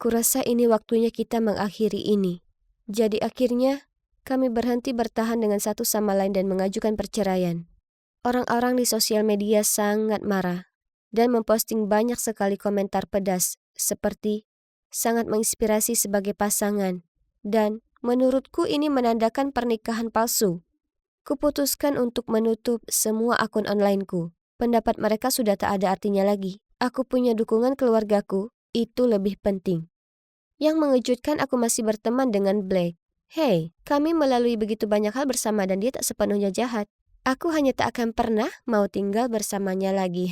Kurasa ini waktunya kita mengakhiri ini. Jadi akhirnya, kami berhenti bertahan dengan satu sama lain dan mengajukan perceraian. Orang-orang di sosial media sangat marah dan memposting banyak sekali komentar pedas seperti sangat menginspirasi sebagai pasangan dan menurutku ini menandakan pernikahan palsu. Kuputuskan untuk menutup semua akun onlineku. Pendapat mereka sudah tak ada artinya lagi. Aku punya dukungan keluargaku, itu lebih penting. Yang mengejutkan aku masih berteman dengan Blake. Hei, kami melalui begitu banyak hal bersama dan dia tak sepenuhnya jahat. Aku hanya tak akan pernah mau tinggal bersamanya lagi.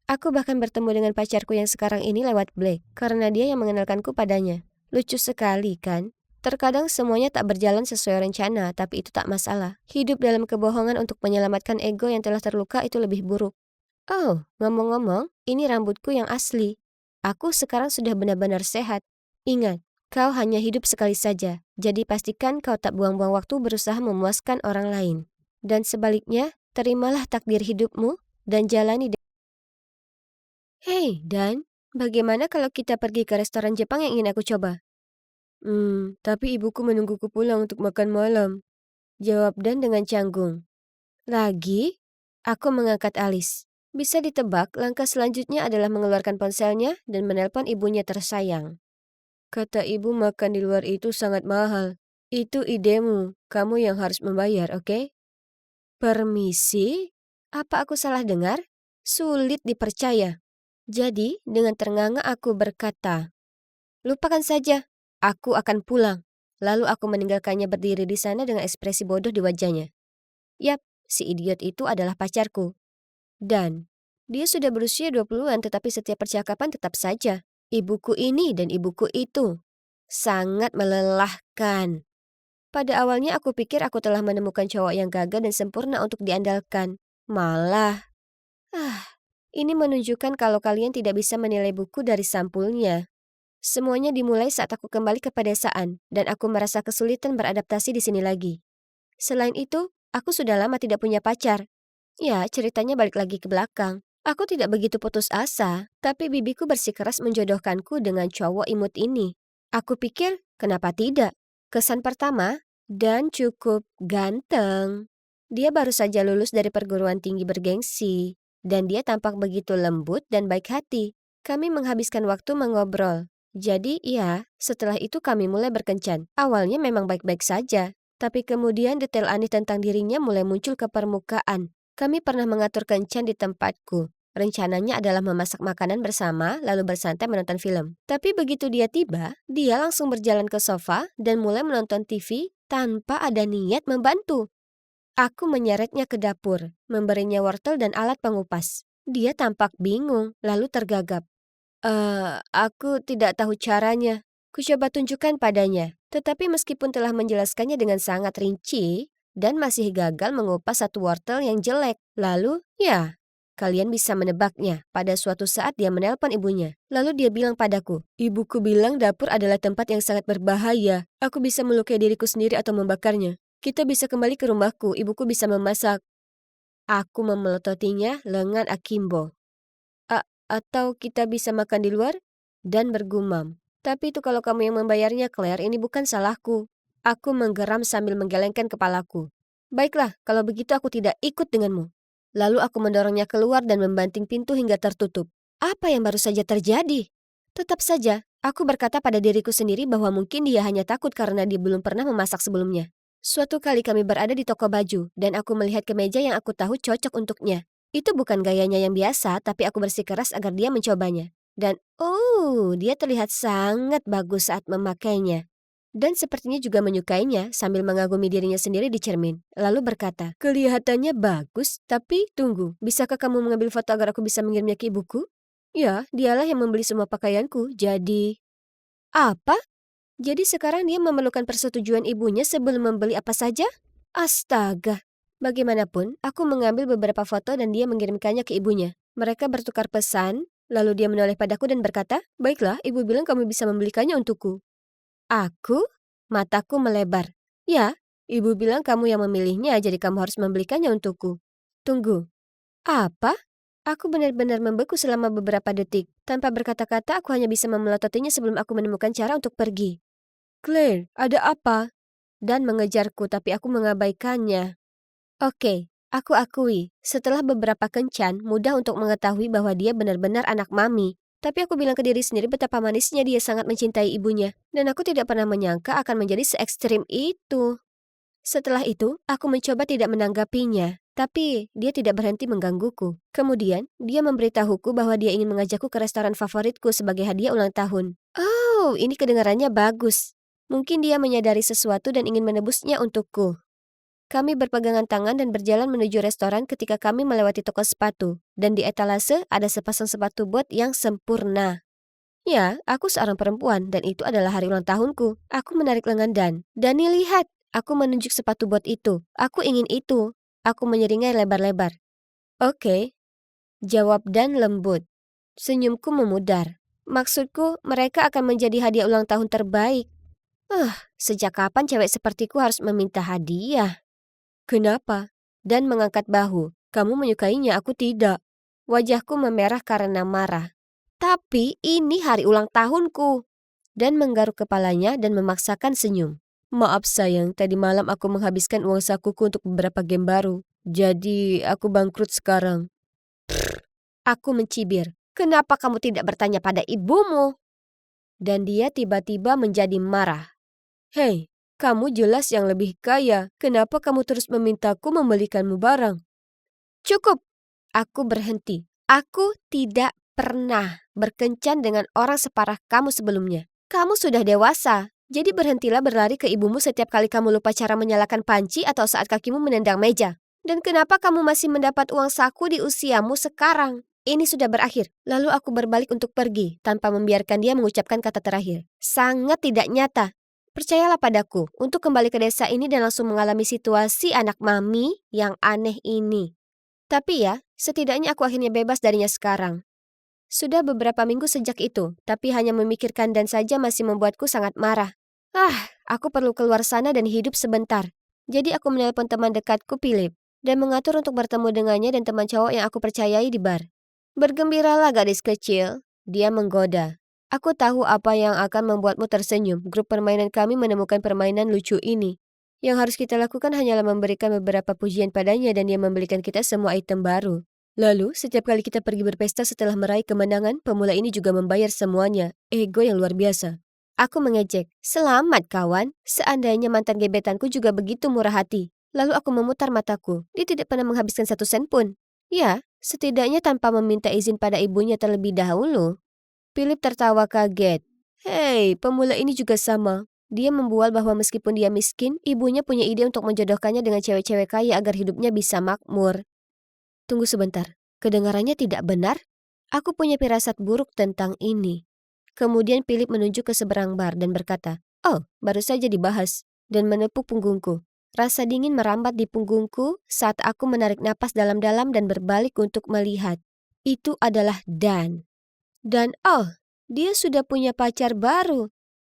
Aku bahkan bertemu dengan pacarku yang sekarang ini lewat Blake, karena dia yang mengenalkanku padanya. Lucu sekali kan? Terkadang semuanya tak berjalan sesuai rencana, tapi itu tak masalah. Hidup dalam kebohongan untuk menyelamatkan ego yang telah terluka itu lebih buruk. Oh, ngomong-ngomong, ini rambutku yang asli. Aku sekarang sudah benar-benar sehat. Ingat, kau hanya hidup sekali saja, jadi pastikan kau tak buang-buang waktu berusaha memuaskan orang lain. Dan sebaliknya, terimalah takdir hidupmu dan jalani. Hei, Dan, bagaimana kalau kita pergi ke restoran Jepang yang ingin aku coba? Tapi ibuku menungguku pulang untuk makan malam, jawab Dan dengan canggung. Lagi? Aku mengangkat alis. Bisa ditebak, langkah selanjutnya adalah mengeluarkan ponselnya dan menelpon ibunya tersayang. Kata ibu makan di luar itu sangat mahal. Itu idemu, kamu yang harus membayar, oke? Permisi? Apa aku salah dengar? Sulit dipercaya. Jadi, dengan ternganga aku berkata, "Lupakan saja, aku akan pulang." Lalu aku meninggalkannya berdiri di sana dengan ekspresi bodoh di wajahnya. Yap, si idiot itu adalah pacarku. Dan Dia sudah berusia 20-an tetapi setiap percakapan tetap saja ibuku ini dan ibuku itu. Sangat melelahkan. Pada awalnya aku pikir aku telah menemukan cowok yang gagah dan sempurna untuk diandalkan. Malah, ini menunjukkan kalau kalian tidak bisa menilai buku dari sampulnya. Semuanya dimulai saat aku kembali ke pedesaan dan aku merasa kesulitan beradaptasi di sini lagi. Selain itu, aku sudah lama tidak punya pacar. Ya, ceritanya balik lagi ke belakang. Aku tidak begitu putus asa, tapi bibiku bersikeras menjodohkanku dengan cowok imut ini. Aku pikir, kenapa tidak? Kesan pertama, dan cukup ganteng. Dia baru saja lulus dari perguruan tinggi bergengsi, dan dia tampak begitu lembut dan baik hati. Kami menghabiskan waktu mengobrol. Jadi ya, setelah itu kami mulai berkencan. Awalnya memang baik-baik saja, tapi kemudian detail aneh tentang dirinya mulai muncul ke permukaan. Kami pernah mengatur kencan di tempatku. Rencananya adalah memasak makanan bersama, lalu bersantai menonton film. Tapi begitu dia tiba, dia langsung berjalan ke sofa dan mulai menonton TV tanpa ada niat membantu. Aku menyeretnya ke dapur, memberinya wortel dan alat pengupas. Dia tampak bingung, lalu tergagap. Aku tidak tahu caranya. Kucoba tunjukkan padanya. Tetapi meskipun telah menjelaskannya dengan sangat rinci, dan masih gagal mengupas satu wortel yang jelek. Lalu, ya, kalian bisa menebaknya. Pada suatu saat dia menelpon ibunya. Lalu dia bilang padaku, ibuku bilang dapur adalah tempat yang sangat berbahaya. Aku bisa melukai diriku sendiri atau membakarnya. Kita bisa kembali ke rumahku, ibuku bisa memasak. Aku memelototinya lengan akimbo. Atau kita bisa makan di luar? Dan bergumam. Tapi itu kalau kamu yang membayarnya, Claire, ini bukan salahku. Aku menggeram sambil menggelengkan kepalaku. Baiklah, kalau begitu aku tidak ikut denganmu. Lalu aku mendorongnya keluar dan membanting pintu hingga tertutup. Apa yang baru saja terjadi? Tetap saja, aku berkata pada diriku sendiri bahwa mungkin dia hanya takut karena dia belum pernah memasak sebelumnya. Suatu kali kami berada di toko baju, dan aku melihat kemeja yang aku tahu cocok untuknya. Itu bukan gayanya yang biasa, tapi aku bersikeras agar dia mencobanya. Dan dia terlihat sangat bagus saat memakainya. Dan sepertinya juga menyukainya sambil mengagumi dirinya sendiri di cermin. Lalu berkata, kelihatannya bagus, tapi tunggu, bisakah kamu mengambil foto agar aku bisa mengirimnya ke ibuku? Ya, dialah yang membeli semua pakaianku, jadi... Apa? Jadi sekarang dia memerlukan persetujuan ibunya sebelum membeli apa saja? Astaga. Bagaimanapun, aku mengambil beberapa foto dan dia mengirimkannya ke ibunya. Mereka bertukar pesan, lalu dia menoleh padaku dan berkata, baiklah, ibu bilang kamu bisa membelikannya untukku. Aku? Mataku melebar. Ya, ibu bilang kamu yang memilihnya, jadi kamu harus membelikannya untukku. Tunggu. Apa? Aku benar-benar membeku selama beberapa detik. Tanpa berkata-kata, aku hanya bisa memelototinya sebelum aku menemukan cara untuk pergi. Claire, ada apa? Dan mengejarku, tapi aku mengabaikannya. Oke, aku akui, setelah beberapa kencan, mudah untuk mengetahui bahwa dia benar-benar anak mami. Tapi aku bilang ke diri sendiri betapa manisnya dia sangat mencintai ibunya. Dan aku tidak pernah menyangka akan menjadi se-ekstrim itu. Setelah itu, aku mencoba tidak menanggapinya. Tapi dia tidak berhenti menggangguku. Kemudian, dia memberitahuku bahwa dia ingin mengajakku ke restoran favoritku sebagai hadiah ulang tahun. Oh, ini kedengarannya bagus. Mungkin dia menyadari sesuatu dan ingin menebusnya untukku. Kami berpegangan tangan dan berjalan menuju restoran ketika kami melewati toko sepatu. Dan di etalase ada sepasang sepatu bot yang sempurna. Ya, aku seorang perempuan dan itu adalah hari ulang tahunku. Aku menarik lengan Dani lihat, aku menunjuk sepatu bot itu. Aku ingin itu. Aku menyeringai lebar-lebar. Oke, jawab Dan lembut. Senyumku memudar. Maksudku, mereka akan menjadi hadiah ulang tahun terbaik. Sejak kapan cewek sepertiku harus meminta hadiah? Kenapa? Dan mengangkat bahu. Kamu menyukainya, aku tidak. Wajahku memerah karena marah. Tapi ini hari ulang tahunku. Dan menggaruk kepalanya dan memaksakan senyum. Maaf sayang, tadi malam aku menghabiskan uang sakuku untuk beberapa game baru. Jadi aku bangkrut sekarang. Aku mencibir. Kenapa kamu tidak bertanya pada ibumu? Dan dia tiba-tiba menjadi marah. Hei, kamu jelas yang lebih kaya. Kenapa kamu terus memintaku membelikanmu barang? Cukup. Aku berhenti. Aku tidak pernah berkencan dengan orang separah kamu sebelumnya. Kamu sudah dewasa. Jadi berhentilah berlari ke ibumu setiap kali kamu lupa cara menyalakan panci atau saat kakimu menendang meja. Dan kenapa kamu masih mendapat uang saku di usiamu sekarang? Ini sudah berakhir. Lalu aku berbalik untuk pergi tanpa membiarkan dia mengucapkan kata terakhir. Sangat tidak nyata. Percayalah padaku untuk kembali ke desa ini dan langsung mengalami situasi anak mami yang aneh ini. Tapi ya, setidaknya aku akhirnya bebas darinya sekarang. Sudah beberapa minggu sejak itu, tapi hanya memikirkan dan saja masih membuatku sangat marah. Aku perlu keluar sana dan hidup sebentar. Jadi aku menelpon teman dekatku Philip dan mengatur untuk bertemu dengannya dan teman cowok yang aku percayai di bar. Bergembiralah gadis kecil, dia menggoda. Aku tahu apa yang akan membuatmu tersenyum. Grup permainan kami menemukan permainan lucu ini. Yang harus kita lakukan hanyalah memberikan beberapa pujian padanya dan dia membelikan kita semua item baru. Lalu, setiap kali kita pergi berpesta setelah meraih kemenangan, pemula ini juga membayar semuanya. Ego yang luar biasa. Aku mengejek, "Selamat kawan, seandainya mantan gebetanku juga begitu murah hati." Lalu aku memutar mataku, dia tidak pernah menghabiskan 1 sen pun. Ya, setidaknya tanpa meminta izin pada ibunya terlebih dahulu. Philip tertawa kaget. Hei, pemula ini juga sama. Dia membual bahwa meskipun dia miskin, ibunya punya ide untuk menjodohkannya dengan cewek-cewek kaya agar hidupnya bisa makmur. Tunggu sebentar, kedengarannya tidak benar? Aku punya firasat buruk tentang ini. Kemudian Philip menunjuk ke seberang bar dan berkata, "Oh, baru saja dibahas," dan menepuk punggungku. Rasa dingin merambat di punggungku saat aku menarik napas dalam-dalam dan berbalik untuk melihat. Itu adalah Dan. Dan dia sudah punya pacar baru.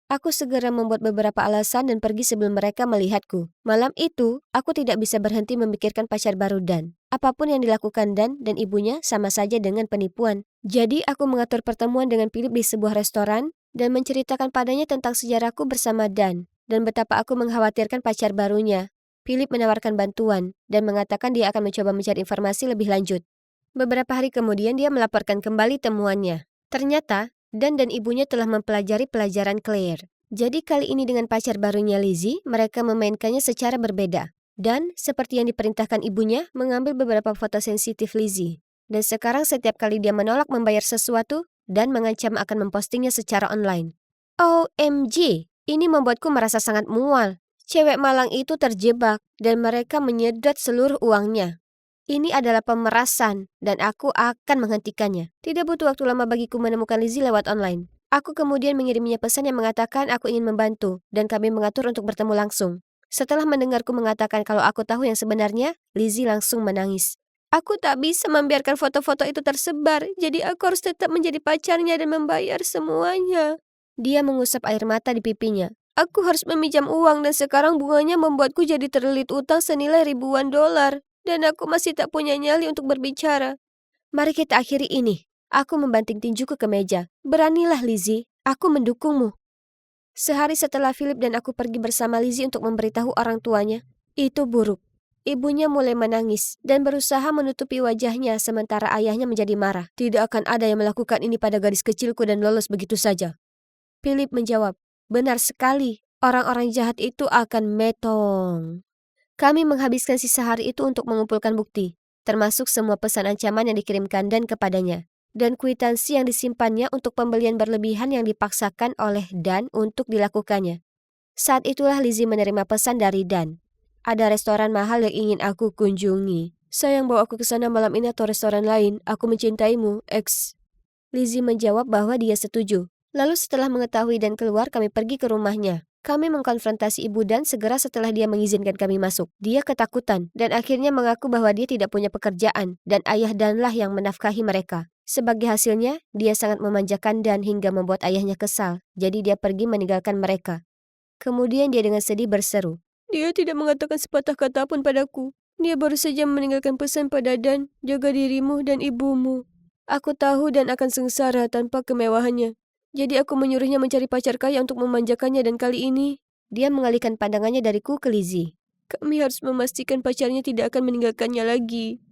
Aku segera membuat beberapa alasan dan pergi sebelum mereka melihatku. Malam itu, aku tidak bisa berhenti memikirkan pacar baru Dan. Apapun yang dilakukan Dan dan ibunya sama saja dengan penipuan. Jadi aku mengatur pertemuan dengan Philip di sebuah restoran dan menceritakan padanya tentang sejarahku bersama Dan dan betapa aku mengkhawatirkan pacar barunya. Philip menawarkan bantuan dan mengatakan dia akan mencoba mencari informasi lebih lanjut. Beberapa hari kemudian dia melaporkan kembali temuannya. Ternyata, Dan ibunya telah mempelajari pelajaran Claire. Jadi kali ini dengan pacar barunya Lizzie, mereka memainkannya secara berbeda. Dan, seperti yang diperintahkan ibunya, mengambil beberapa foto sensitif Lizzie. Dan sekarang setiap kali dia menolak membayar sesuatu, Dan mengancam akan mempostingnya secara online. OMG, ini membuatku merasa sangat mual. Cewek malang itu terjebak, dan mereka menyedot seluruh uangnya. Ini adalah pemerasan, dan aku akan menghentikannya. Tidak butuh waktu lama bagiku menemukan Lizzie lewat online. Aku kemudian mengiriminya pesan yang mengatakan aku ingin membantu, dan kami mengatur untuk bertemu langsung. Setelah mendengarku mengatakan kalau aku tahu yang sebenarnya, Lizzie langsung menangis. Aku tak bisa membiarkan foto-foto itu tersebar, jadi aku harus tetap menjadi pacarnya dan membayar semuanya. Dia mengusap air mata di pipinya. Aku harus meminjam uang dan sekarang bunganya membuatku jadi terlilit utang senilai ribuan dolar. Dan aku masih tak punya nyali untuk berbicara. Mari kita akhiri ini. Aku membanting tinjuku ke meja. Beranilah Lizzie, aku mendukungmu. Sehari setelah Philip dan aku pergi bersama Lizzie untuk memberitahu orang tuanya, itu buruk. Ibunya mulai menangis dan berusaha menutupi wajahnya sementara ayahnya menjadi marah. Tidak akan ada yang melakukan ini pada gadis kecilku dan lolos begitu saja. Philip menjawab, benar sekali, orang-orang jahat itu akan metong. Kami menghabiskan sisa hari itu untuk mengumpulkan bukti, termasuk semua pesan ancaman yang dikirimkan Dan kepadanya, dan kwitansi yang disimpannya untuk pembelian berlebihan yang dipaksakan oleh Dan untuk dilakukannya. Saat itulah Lizzie menerima pesan dari Dan. Ada restoran mahal yang ingin aku kunjungi. Sayang bawa aku ke sana malam ini atau restoran lain. Aku mencintaimu, X. Lizzie menjawab bahwa dia setuju. Lalu setelah mengetahui Dan keluar, kami pergi ke rumahnya. Kami mengkonfrontasi ibu Dan segera setelah dia mengizinkan kami masuk. Dia ketakutan dan akhirnya mengaku bahwa dia tidak punya pekerjaan dan ayah Danlah yang menafkahi mereka. Sebagai hasilnya, dia sangat memanjakan Dan hingga membuat ayahnya kesal. Jadi dia pergi meninggalkan mereka. Kemudian dia dengan sedih berseru, "Dia tidak mengatakan sepatah kata pun padaku. Dia baru saja meninggalkan pesan pada Dan, jaga dirimu dan ibumu. Aku tahu Dan akan sengsara tanpa kemewahannya. Jadi aku menyuruhnya mencari pacar kaya untuk memanjakannya dan kali ini..." Dia mengalihkan pandangannya dariku ke Lizzie. "Kami harus memastikan pacarnya tidak akan meninggalkannya lagi."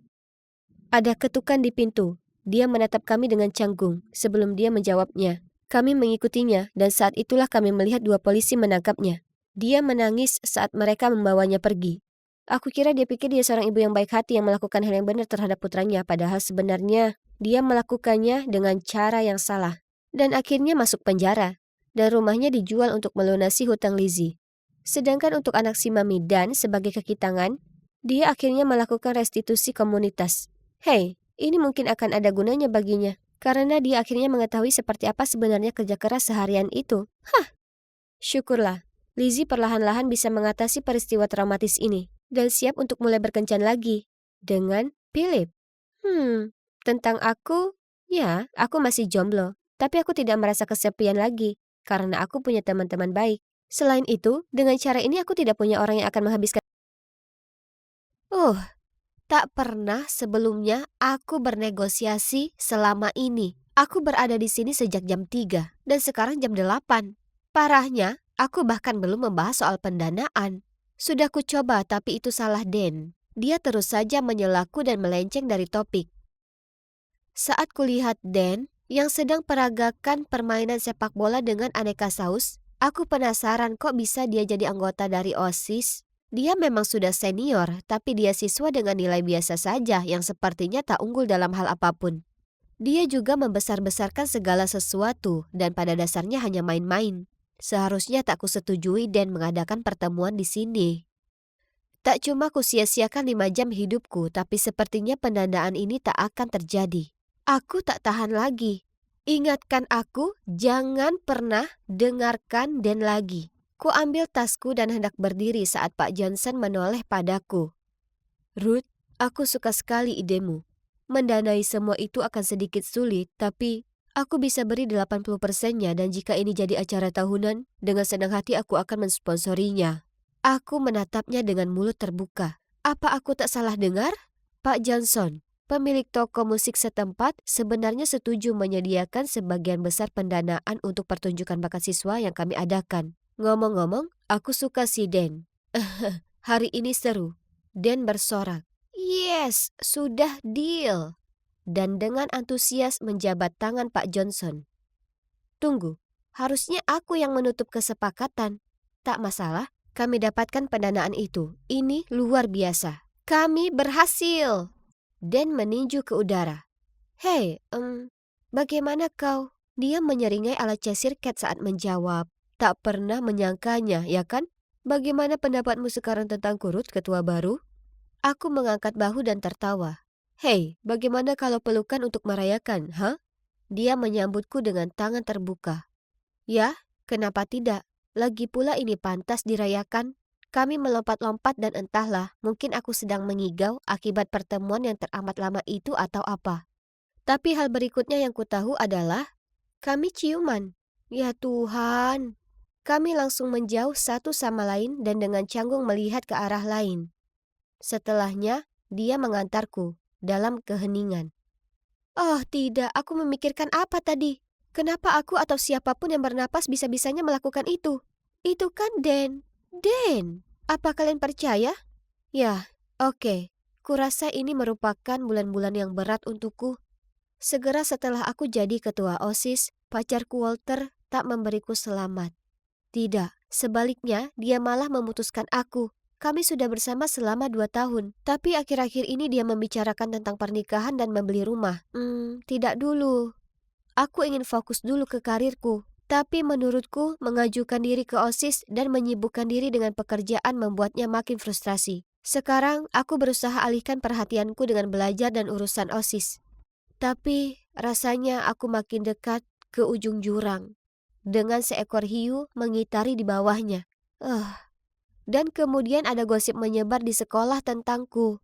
Ada ketukan di pintu. Dia menatap kami dengan canggung sebelum dia menjawabnya. Kami mengikutinya dan saat itulah kami melihat 2 polisi menangkapnya. Dia menangis saat mereka membawanya pergi. Aku kira dia pikir dia seorang ibu yang baik hati yang melakukan hal yang benar terhadap putranya, padahal sebenarnya dia melakukannya dengan cara yang salah. Dan akhirnya masuk penjara, dan rumahnya dijual untuk melunasi hutang Lizzie. Sedangkan untuk anak si Mami Dan sebagai kaki tangan, dia akhirnya melakukan restitusi komunitas. Hei, Ini mungkin akan ada gunanya baginya, karena dia akhirnya mengetahui seperti apa sebenarnya kerja keras seharian itu. Syukurlah, Lizzie perlahan-lahan bisa mengatasi peristiwa traumatis ini dan siap untuk mulai berkencan lagi dengan Philip. Tentang aku, ya, aku masih jomblo, tapi aku tidak merasa kesepian lagi karena aku punya teman-teman baik. Selain itu, dengan cara ini aku tidak punya orang yang akan menghabiskan. Tak pernah sebelumnya aku bernegosiasi selama ini. Aku berada di sini sejak jam 3 dan sekarang jam 8. Parahnya, aku bahkan belum membahas soal pendanaan. Sudah ku coba tapi itu salah Dan. Dia terus saja menyelaku dan melenceng dari topik. Saat kulihat Dan yang sedang peragakan permainan sepak bola dengan aneka saus, aku penasaran kok bisa dia jadi anggota dari OSIS. Dia memang sudah senior, tapi dia siswa dengan nilai biasa saja yang sepertinya tak unggul dalam hal apapun. Dia juga membesar-besarkan segala sesuatu dan pada dasarnya hanya main-main. Seharusnya tak kusetujui Dan mengadakan pertemuan di sini. Tak cuma kusia-siakan 5 jam hidupku, tapi sepertinya pendanaan ini tak akan terjadi. Aku tak tahan lagi. Ingatkan aku, jangan pernah dengarkan Dan lagi. Ku ambil tasku dan hendak berdiri saat Pak Johnson menoleh padaku. Ruth, aku suka sekali idemu. Mendanai semua itu akan sedikit sulit, tapi aku bisa beri 80%-nya dan jika ini jadi acara tahunan, dengan senang hati aku akan mensponsorinya. Aku menatapnya dengan mulut terbuka. Apa aku tak salah dengar? Pak Johnson, pemilik toko musik setempat, sebenarnya setuju menyediakan sebagian besar pendanaan untuk pertunjukan bakat siswa yang kami adakan. Ngomong-ngomong, aku suka si Dan. Hari ini seru. Dan bersorak. Yes, sudah deal. Dan dengan antusias menjabat tangan Pak Johnson. Tunggu, harusnya aku yang menutup kesepakatan. Tak masalah, kami dapatkan pendanaan itu. Ini luar biasa. Kami berhasil. Dan meninju ke udara. Hei, bagaimana kau? Dia menyeringai ala Cheshire Cat saat menjawab. Tak pernah menyangkanya, ya kan? Bagaimana pendapatmu sekarang tentang Ruth, ketua baru? Aku mengangkat bahu dan tertawa. Hei, bagaimana kalau pelukan untuk merayakan, Dia menyambutku dengan tangan terbuka. Ya, kenapa tidak? Lagi pula ini pantas dirayakan. Kami melompat-lompat dan entahlah, mungkin aku sedang mengigau akibat pertemuan yang teramat lama itu atau apa. Tapi hal berikutnya yang kutahu adalah, kami ciuman. Ya Tuhan. Kami langsung menjauh satu sama lain dan dengan canggung melihat ke arah lain. Setelahnya, dia mengantarku dalam keheningan. Oh tidak, aku memikirkan apa tadi? Kenapa aku atau siapapun yang bernapas bisa-bisanya melakukan itu? Itu kan Dan. Dan, apa kalian percaya? Ya, oke. Kurasa ini merupakan bulan-bulan yang berat untukku. Segera setelah aku jadi ketua OSIS, pacarku Walter tak memberiku selamat. Tidak, sebaliknya dia malah memutuskan aku. Kami sudah bersama selama 2 tahun, tapi akhir-akhir ini dia membicarakan tentang pernikahan dan membeli rumah. Tidak dulu. Aku ingin fokus dulu ke karirku. Tapi menurutku mengajukan diri ke OSIS dan menyibukkan diri dengan pekerjaan membuatnya makin frustrasi. Sekarang aku berusaha alihkan perhatianku dengan belajar dan urusan OSIS. Tapi rasanya aku makin dekat ke ujung jurang. Dengan seekor hiu mengitari di bawahnya. Dan kemudian ada gosip menyebar di sekolah tentangku.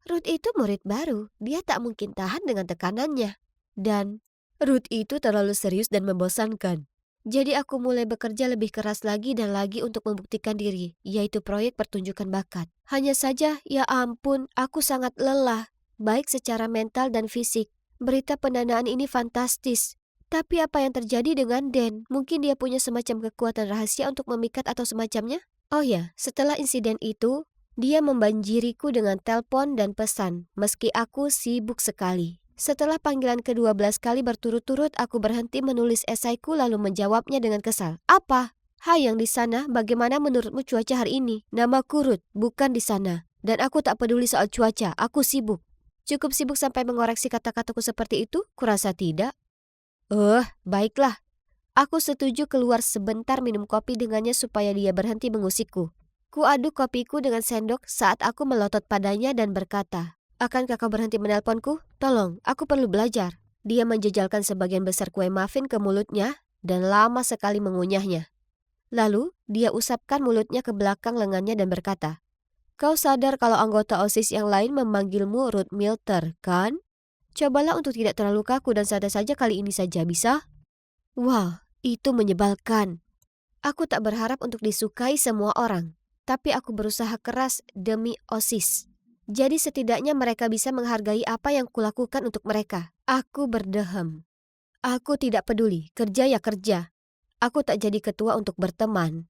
Ruth itu murid baru, dia tak mungkin tahan dengan tekanannya. Dan Ruth itu terlalu serius dan membosankan. Jadi aku mulai bekerja lebih keras lagi dan lagi untuk membuktikan diri, yaitu proyek pertunjukan bakat. Hanya saja, ya ampun, aku sangat lelah, baik secara mental dan fisik. Berita pendanaan ini fantastis. Tapi apa yang terjadi dengan Dan? Mungkin dia punya semacam kekuatan rahasia untuk memikat atau semacamnya? Oh ya, setelah insiden itu, dia membanjiriku dengan telepon dan pesan, meski aku sibuk sekali. Setelah panggilan ke-12 kali berturut-turut, aku berhenti menulis esaiku lalu menjawabnya dengan kesal. Apa? Hai yang di sana, bagaimana menurutmu cuaca hari ini? Namaku Ruth, bukan di sana. Dan aku tak peduli soal cuaca, aku sibuk. Cukup sibuk sampai mengoreksi kata-kataku seperti itu? Kurasa tidak. Baiklah. Aku setuju keluar sebentar minum kopi dengannya supaya dia berhenti mengusikku. Ku aduk kopiku dengan sendok saat aku melotot padanya dan berkata, Akankah kau berhenti menelponku? Tolong, aku perlu belajar. Dia menjejalkan sebagian besar kue muffin ke mulutnya dan lama sekali mengunyahnya. Lalu, dia usapkan mulutnya ke belakang lengannya dan berkata, "Kau sadar kalau anggota OSIS yang lain memanggilmu Ruth Milter, kan? Cobalah untuk tidak terlalu kaku dan santai saja kali ini saja, bisa?" Wah, itu menyebalkan. Aku tak berharap untuk disukai semua orang, tapi aku berusaha keras demi OSIS. Jadi setidaknya mereka bisa menghargai apa yang kulakukan untuk mereka. Aku berdehem. Aku tidak peduli, kerja ya kerja. Aku tak jadi ketua untuk berteman.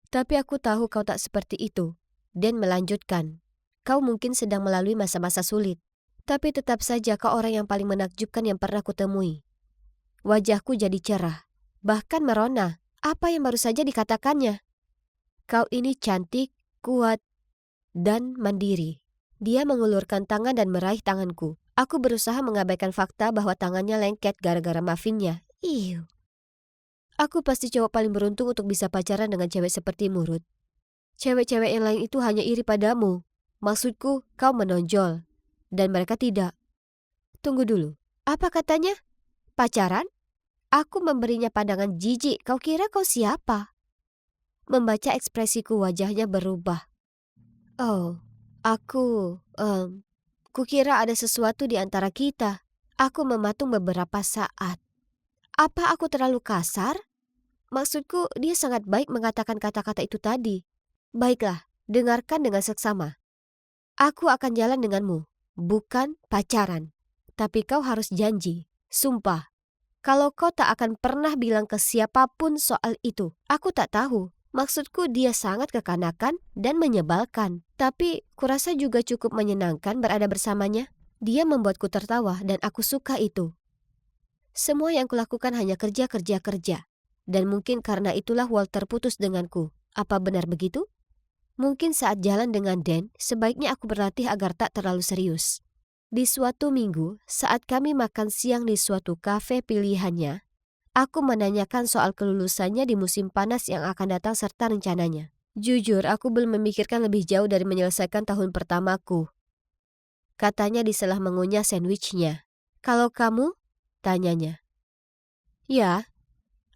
Tapi aku tahu kau tak seperti itu. Dan melanjutkan. Kau mungkin sedang melalui masa-masa sulit. Tapi tetap saja kau orang yang paling menakjubkan yang pernah kutemui. Wajahku jadi cerah. Bahkan merona. Apa yang baru saja dikatakannya? Kau ini cantik, kuat, dan mandiri. Dia mengulurkan tangan dan meraih tanganku. Aku berusaha mengabaikan fakta bahwa tangannya lengket gara-gara muffinnya. Iu. Aku pasti cowok paling beruntung untuk bisa pacaran dengan cewek sepertimu, Ruth. Cewek-cewek yang lain itu hanya iri padamu. Maksudku, kau menonjol. Dan mereka tidak. Tunggu dulu. Apa katanya? Pacaran? Aku memberinya pandangan jijik. Kau kira kau siapa? Membaca ekspresiku wajahnya berubah. Oh, kukira ada sesuatu di antara kita. Aku mematung beberapa saat. Apa aku terlalu kasar? Maksudku, dia sangat baik mengatakan kata-kata itu tadi. Baiklah, dengarkan dengan seksama. Aku akan jalan denganmu, bukan pacaran. Tapi kau harus janji, sumpah. Kalau kau tak akan pernah bilang ke siapapun soal itu, aku tak tahu. Maksudku dia sangat kekanakan dan menyebalkan. Tapi kurasa juga cukup menyenangkan berada bersamanya. Dia membuatku tertawa dan aku suka itu. Semua yang kulakukan hanya kerja. Dan mungkin karena itulah Walter putus denganku. Apa benar begitu? Mungkin saat jalan dengan Dan, sebaiknya aku berlatih agar tak terlalu serius. Di suatu minggu, saat kami makan siang di suatu kafe pilihannya, aku menanyakan soal kelulusannya di musim panas yang akan datang serta rencananya. Jujur, aku belum memikirkan lebih jauh dari menyelesaikan tahun pertamaku. Katanya diselah mengunyah sandwichnya. Kalau kamu? Tanyanya. Ya,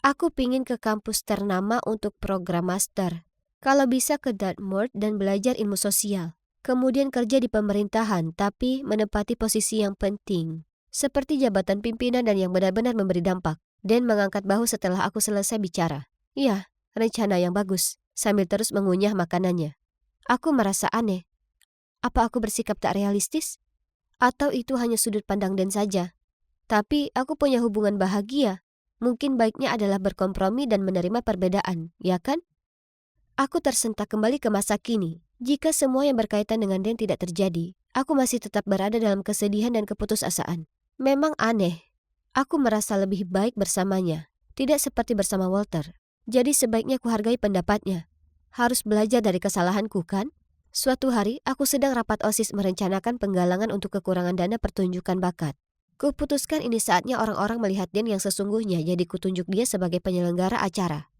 aku pingin ke kampus ternama untuk program master. Kalau bisa ke Dartmouth dan belajar ilmu sosial. Kemudian kerja di pemerintahan, tapi menempati posisi yang penting. Seperti jabatan pimpinan dan yang benar-benar memberi dampak. Dan mengangkat bahu setelah aku selesai bicara. Ya, rencana yang bagus. Sambil terus mengunyah makanannya. Aku merasa aneh. Apa aku bersikap tak realistis? Atau itu hanya sudut pandang Dan saja? Tapi aku punya hubungan bahagia. Mungkin baiknya adalah berkompromi dan menerima perbedaan, ya kan? Aku tersentak kembali ke masa kini. Jika semua yang berkaitan dengan Dan tidak terjadi, aku masih tetap berada dalam kesedihan dan keputusasaan. Memang aneh. Aku merasa lebih baik bersamanya, tidak seperti bersama Walter. Jadi sebaiknya kuhargai pendapatnya. Harus belajar dari kesalahanku, kan? Suatu hari, aku sedang rapat OSIS merencanakan penggalangan untuk kekurangan dana pertunjukan bakat. Kuputuskan ini saatnya orang-orang melihat Dan yang sesungguhnya, jadi kutunjuk dia sebagai penyelenggara acara.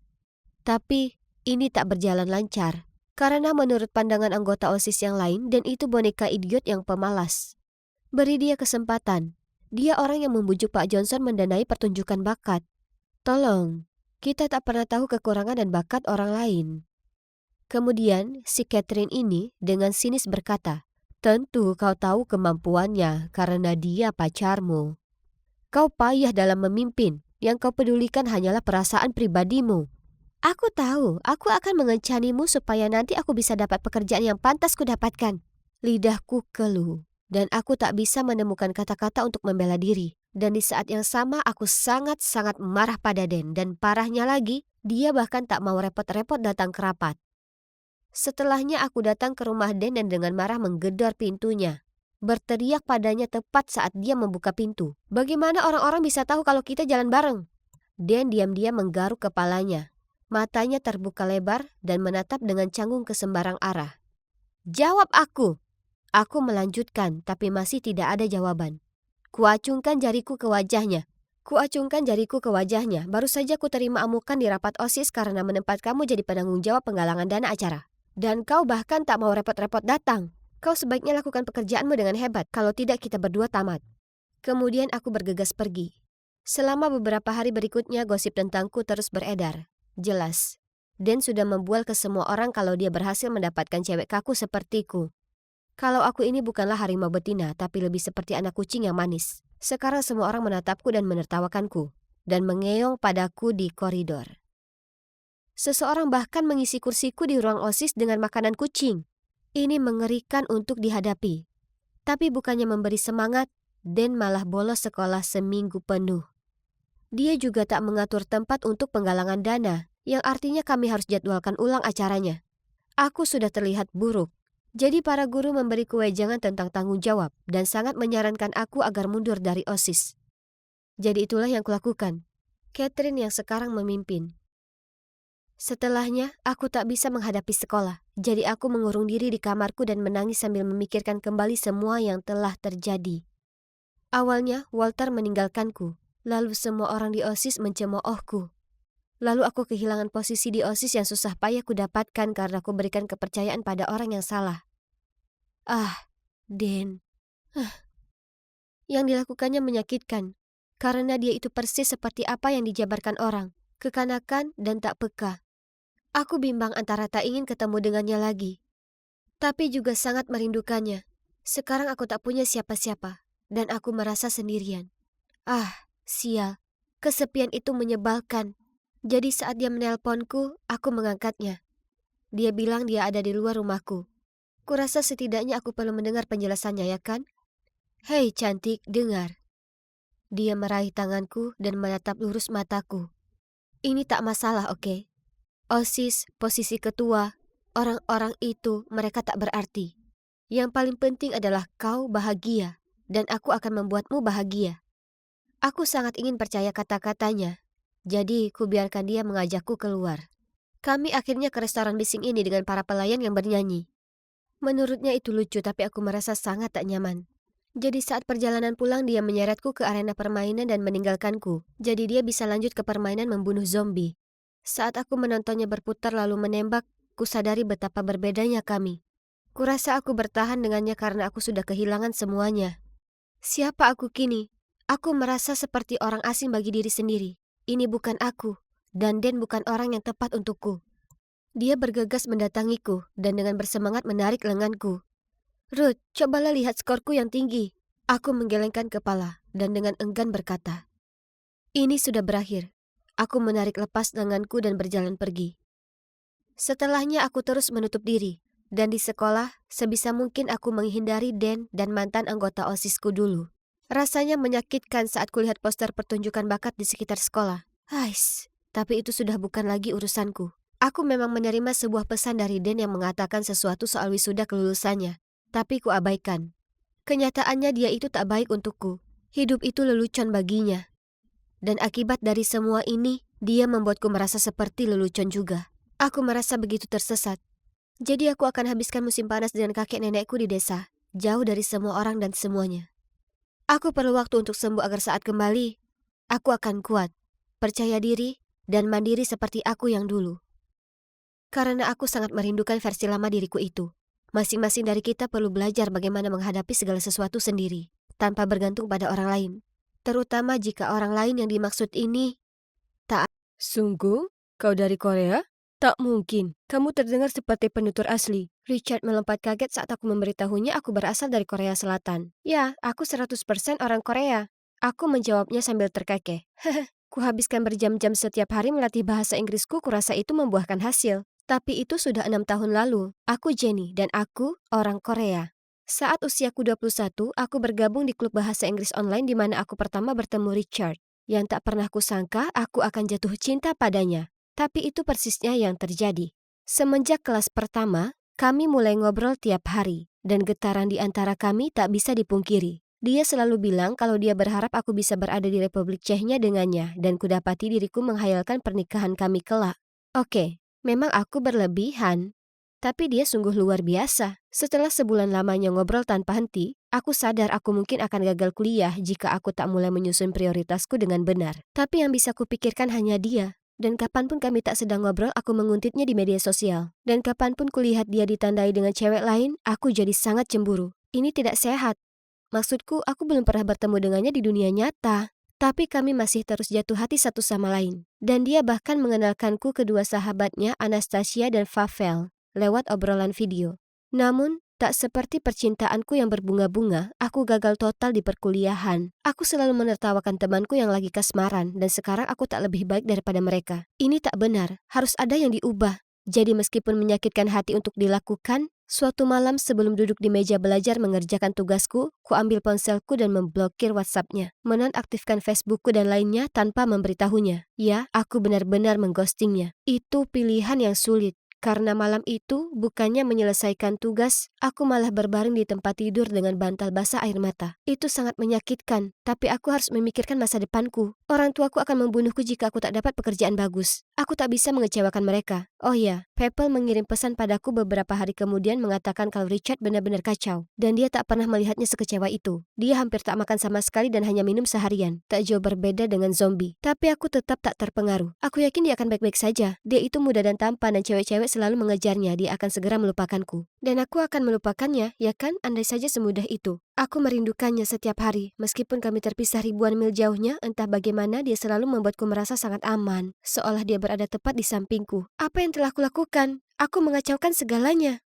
Tapi ini tak berjalan lancar, karena menurut pandangan anggota OSIS yang lain, Dan itu boneka idiot yang pemalas. Beri dia kesempatan. Dia orang yang membujuk Pak Johnson mendanai pertunjukan bakat. Tolong, kita tak pernah tahu kekurangan dan bakat orang lain. Kemudian si Catherine ini dengan sinis berkata, tentu kau tahu kemampuannya karena dia pacarmu. Kau payah dalam memimpin, yang kau pedulikan hanyalah perasaan pribadimu. Aku tahu, aku akan mengencanimu supaya nanti aku bisa dapat pekerjaan yang pantas kudapatkan. Lidahku keluh, dan aku tak bisa menemukan kata-kata untuk membela diri. Dan di saat yang sama aku sangat-sangat marah pada Dan, dan parahnya lagi, dia bahkan tak mau repot-repot datang ke rapat. Setelahnya aku datang ke rumah Dan dan dengan marah menggedor pintunya. Berteriak padanya tepat saat dia membuka pintu. Bagaimana orang-orang bisa tahu kalau kita jalan bareng? Dan diam-diam menggaruk kepalanya. Matanya terbuka lebar dan menatap dengan canggung ke sembarang arah. Jawab aku! Aku melanjutkan, tapi masih tidak ada jawaban. Kuacungkan jariku ke wajahnya. Baru saja kuterima amukan di rapat OSIS karena menempat kamu jadi penanggung jawab penggalangan dana acara. Dan kau bahkan tak mau repot-repot datang. Kau sebaiknya lakukan pekerjaanmu dengan hebat, kalau tidak kita berdua tamat. Kemudian aku bergegas pergi. Selama beberapa hari berikutnya gosip tentangku terus beredar. Jelas, Dan sudah membual ke semua orang kalau dia berhasil mendapatkan cewek kaku sepertiku. Kalau aku ini bukanlah harimau betina, tapi lebih seperti anak kucing yang manis. Sekarang semua orang menatapku dan menertawakanku, dan mengeong padaku di koridor. Seseorang bahkan mengisi kursiku di ruang OSIS dengan makanan kucing. Ini mengerikan untuk dihadapi. Tapi bukannya memberi semangat, Dan malah bolos sekolah seminggu penuh. Dia juga tak mengatur tempat untuk penggalangan dana, yang artinya kami harus jadwalkan ulang acaranya. Aku sudah terlihat buruk. Jadi para guru memberiku wejangan tentang tanggung jawab dan sangat menyarankan aku agar mundur dari OSIS. Jadi itulah yang kulakukan. Catherine yang sekarang memimpin. Setelahnya, aku tak bisa menghadapi sekolah. Jadi aku mengurung diri di kamarku dan menangis sambil memikirkan kembali semua yang telah terjadi. Awalnya, Walter meninggalkanku. Lalu semua orang di OSIS mencemoohku. Lalu aku kehilangan posisi di OSIS yang susah payah ku dapatkan karena ku berikan kepercayaan pada orang yang salah. Dan. Yang dilakukannya menyakitkan. Karena dia itu persis seperti apa yang dijabarkan orang. Kekanakan dan tak peka. Aku bimbang antara tak ingin ketemu dengannya lagi. Tapi juga sangat merindukannya. Sekarang aku tak punya siapa-siapa. Dan aku merasa sendirian. Sial. Kesepian itu menyebalkan. Jadi saat dia menelponku, aku mengangkatnya. Dia bilang dia ada di luar rumahku. Kurasa setidaknya aku perlu mendengar penjelasannya, ya kan? Hei cantik, dengar. Dia meraih tanganku dan menatap lurus mataku. Ini tak masalah, oke? OSIS, posisi ketua, orang-orang itu mereka tak berarti. Yang paling penting adalah kau bahagia. Dan aku akan membuatmu bahagia. Aku sangat ingin percaya kata-katanya. Jadi, ku biarkan dia mengajakku keluar. Kami akhirnya ke restoran bising ini dengan para pelayan yang bernyanyi. Menurutnya itu lucu, tapi aku merasa sangat tak nyaman. Jadi saat perjalanan pulang, dia menyeretku ke arena permainan dan meninggalkanku. Jadi dia bisa lanjut ke permainan membunuh zombie. Saat aku menontonnya berputar lalu menembak, ku sadari betapa berbedanya kami. Kurasa aku bertahan dengannya karena aku sudah kehilangan semuanya. Siapa aku kini? Aku merasa seperti orang asing bagi diri sendiri. Ini bukan aku, dan Dan bukan orang yang tepat untukku. Dia bergegas mendatangiku dan dengan bersemangat menarik lenganku. Ruth, cobalah lihat skorku yang tinggi. Aku menggelengkan kepala dan dengan enggan berkata. Ini sudah berakhir. Aku menarik lepas lenganku dan berjalan pergi. Setelahnya aku terus menutup diri. Dan di sekolah, sebisa mungkin aku menghindari Dan dan mantan anggota OSISku dulu. Rasanya menyakitkan saat kulihat poster pertunjukan bakat di sekitar sekolah. Tapi itu sudah bukan lagi urusanku. Aku memang menerima sebuah pesan dari Dan yang mengatakan sesuatu soal wisuda kelulusannya. Tapi ku abaikan. Kenyataannya dia itu tak baik untukku. Hidup itu lelucon baginya. Dan akibat dari semua ini, dia membuatku merasa seperti lelucon juga. Aku merasa begitu tersesat. Jadi aku akan habiskan musim panas dengan kakek nenekku di desa, jauh dari semua orang dan semuanya. Aku perlu waktu untuk sembuh agar saat kembali, aku akan kuat, percaya diri, dan mandiri seperti aku yang dulu. Karena aku sangat merindukan versi lama diriku itu. Masing-masing dari kita perlu belajar bagaimana menghadapi segala sesuatu sendiri, tanpa bergantung pada orang lain. Terutama jika orang lain yang dimaksud ini tak. Sungguh? Kau dari Korea? Tak mungkin. Kamu terdengar seperti penutur asli. Richard melompat kaget saat aku memberitahunya aku berasal dari Korea Selatan. Ya, aku 100% orang Korea. Aku menjawabnya sambil terkekeh. Kuhabiskan berjam-jam setiap hari melatih bahasa Inggrisku, kurasa itu membuahkan hasil. Tapi itu sudah 6 tahun lalu. Aku Jenny dan aku orang Korea. Saat usiaku 21, aku bergabung di klub bahasa Inggris online di mana aku pertama bertemu Richard. Yang tak pernah kusangka aku akan jatuh cinta padanya. Tapi itu persisnya yang terjadi. Semenjak kelas pertama, kami mulai ngobrol tiap hari. Dan getaran di antara kami tak bisa dipungkiri. Dia selalu bilang kalau dia berharap aku bisa berada di Republik Cehnya dengannya. Dan kudapati diriku menghayalkan pernikahan kami kelak. Oke, memang aku berlebihan. Tapi dia sungguh luar biasa. Setelah sebulan lamanya ngobrol tanpa henti, aku sadar aku mungkin akan gagal kuliah jika aku tak mulai menyusun prioritasku dengan benar. Tapi yang bisa kupikirkan hanya dia. Dan kapanpun kami tak sedang ngobrol, aku menguntitnya di media sosial. Dan kapanpun kulihat dia ditandai dengan cewek lain, aku jadi sangat cemburu. Ini tidak sehat. Maksudku, aku belum pernah bertemu dengannya di dunia nyata. Tapi kami masih terus jatuh hati satu sama lain. Dan dia bahkan mengenalkanku kedua sahabatnya, Anastasia dan Pavel, lewat obrolan video. Namun, tak seperti percintaanku yang berbunga-bunga, aku gagal total di perkuliahan. Aku selalu menertawakan temanku yang lagi kasmaran, dan sekarang aku tak lebih baik daripada mereka. Ini tak benar, harus ada yang diubah. Jadi meskipun menyakitkan hati untuk dilakukan, suatu malam sebelum duduk di meja belajar mengerjakan tugasku, ku ambil ponselku dan memblokir WhatsApp-nya, menonaktifkan Facebookku dan lainnya tanpa memberitahunya. Ya, aku benar-benar mengghostingnya. Itu pilihan yang sulit. Karena malam itu, bukannya menyelesaikan tugas, aku malah berbaring di tempat tidur dengan bantal basah air mata. Itu sangat menyakitkan, tapi aku harus memikirkan masa depanku. Orang tuaku akan membunuhku jika aku tak dapat pekerjaan bagus. Aku tak bisa mengecewakan mereka. Oh ya, Pepel mengirim pesan padaku beberapa hari kemudian mengatakan kalau Richard benar-benar kacau. Dan dia tak pernah melihatnya sekecewa itu. Dia hampir tak makan sama sekali dan hanya minum seharian. Tak jauh berbeda dengan zombie. Tapi aku tetap tak terpengaruh. Aku yakin dia akan baik-baik saja. Dia itu muda dan tampan dan cewek-cewek selalu mengejarnya. Dia akan segera melupakanku. Dan aku akan melupakannya, ya kan? Andai saja semudah itu. Aku merindukannya setiap hari. Meskipun kami terpisah ribuan mil jauhnya, entah bagaimana dia selalu membuatku merasa sangat aman. Seolah dia berada tepat di sampingku. Apa yang telah kulakukan? Aku mengacaukan segalanya.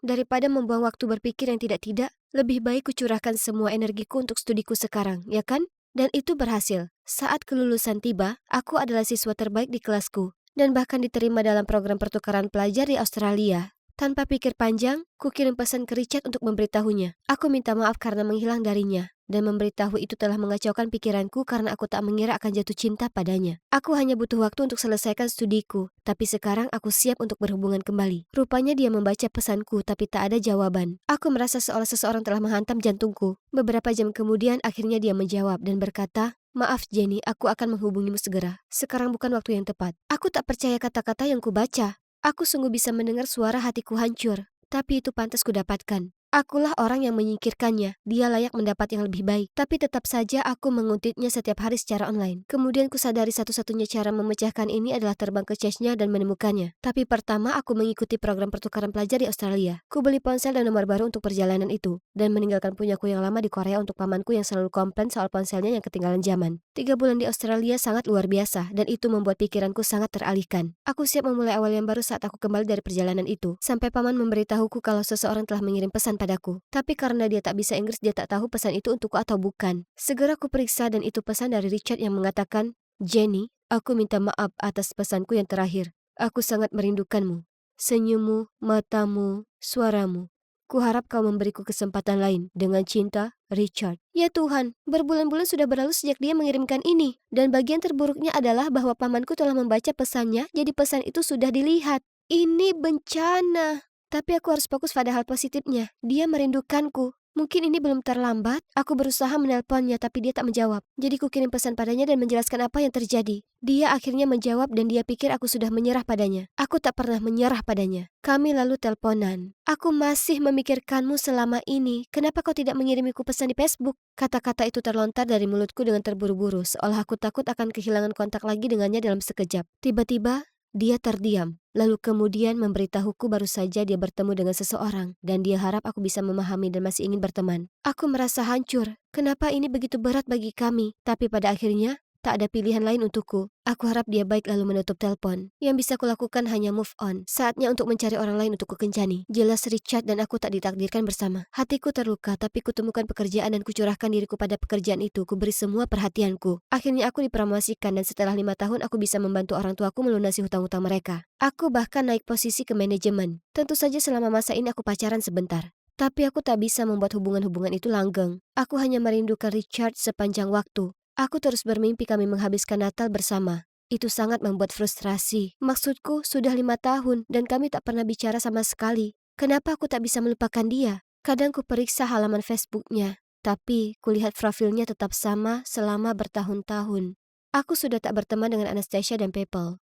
Daripada membuang waktu berpikir yang tidak-tidak, lebih baik kucurahkan semua energiku untuk studiku sekarang, ya kan? Dan itu berhasil. Saat kelulusan tiba, aku adalah siswa terbaik di kelasku. Dan bahkan diterima dalam program pertukaran pelajar di Australia. Tanpa pikir panjang, kukirim pesan ke Richard untuk memberitahunya. Aku minta maaf karena menghilang darinya. Dan memberitahu itu telah mengacaukan pikiranku karena aku tak mengira akan jatuh cinta padanya. Aku hanya butuh waktu untuk selesaikan studiku, tapi sekarang aku siap untuk berhubungan kembali. Rupanya dia membaca pesanku, tapi tak ada jawaban. Aku merasa seolah seseorang telah menghantam jantungku. Beberapa jam kemudian, akhirnya dia menjawab dan berkata, "Maaf Jenny, aku akan menghubungimu segera. Sekarang bukan waktu yang tepat." Aku tak percaya kata-kata yang kubaca. Aku sungguh bisa mendengar suara hatiku hancur, tapi itu pantas kudapatkan. Akulah orang yang menyingkirkannya, dia layak mendapat yang lebih baik. Tapi tetap saja aku menguntitnya setiap hari secara online. Kemudian kusadari satu-satunya cara memecahkan ini adalah terbang ke Chechnya dan menemukannya. Tapi pertama aku mengikuti program pertukaran pelajar di Australia. Ku beli ponsel dan nomor baru untuk perjalanan itu, dan meninggalkan punyaku yang lama di Korea untuk pamanku yang selalu komplain soal ponselnya yang ketinggalan zaman. 3 bulan di Australia sangat luar biasa, dan itu membuat pikiranku sangat teralihkan. Aku siap memulai awal yang baru saat aku kembali dari perjalanan itu, sampai paman memberitahuku kalau seseorang telah mengirim pesan padaku. Tapi karena dia tak bisa Inggris, dia tak tahu pesan itu untukku atau bukan. Segera ku periksa dan itu pesan dari Richard yang mengatakan, "Jenny, aku minta maaf atas pesanku yang terakhir. Aku sangat merindukanmu. Senyummu, matamu, suaramu. Kuharap kau memberiku kesempatan lain. Dengan cinta, Richard." Ya Tuhan, berbulan-bulan sudah berlalu sejak dia mengirimkan ini. Dan bagian terburuknya adalah bahwa pamanku telah membaca pesannya, jadi pesan itu sudah dilihat. Ini bencana. Tapi aku harus fokus pada hal positifnya. Dia merindukanku. Mungkin ini belum terlambat. Aku berusaha menelponnya tapi dia tak menjawab. Jadi ku kirim pesan padanya dan menjelaskan apa yang terjadi. Dia akhirnya menjawab dan dia pikir aku sudah menyerah padanya. Aku tak pernah menyerah padanya. Kami lalu teleponan. "Aku masih memikirkanmu selama ini. Kenapa kau tidak mengirimiku pesan di Facebook?" Kata-kata itu terlontar dari mulutku dengan terburu-buru, seolah aku takut akan kehilangan kontak lagi dengannya dalam sekejap. Tiba-tiba dia terdiam, lalu kemudian memberitahuku baru saja dia bertemu dengan seseorang dan dia harap aku bisa memahami dan masih ingin berteman. Aku merasa hancur. Kenapa ini begitu berat bagi kami? Tapi pada akhirnya, tak ada pilihan lain untukku. Aku harap dia baik lalu menutup telepon. Yang bisa kulakukan hanya move on. Saatnya untuk mencari orang lain untuk kukencani. Jelas Richard dan aku tak ditakdirkan bersama. Hatiku terluka tapi kutemukan pekerjaan dan kucurahkan diriku pada pekerjaan itu. Kuberi semua perhatianku. Akhirnya aku dipromosikan dan setelah 5 tahun aku bisa membantu orang tuaku melunasi hutang-hutang mereka. Aku bahkan naik posisi ke manajemen. Tentu saja selama masa ini aku pacaran sebentar. Tapi aku tak bisa membuat hubungan-hubungan itu langgeng. Aku hanya merindukan Richard sepanjang waktu. Aku terus bermimpi kami menghabiskan Natal bersama. Itu sangat membuat frustrasi. Maksudku, sudah 5 tahun dan kami tak pernah bicara sama sekali. Kenapa aku tak bisa melupakan dia? Kadang ku periksa halaman Facebooknya, tapi kulihat profilnya tetap sama selama bertahun-tahun. Aku sudah tak berteman dengan Anastasia dan Pepel.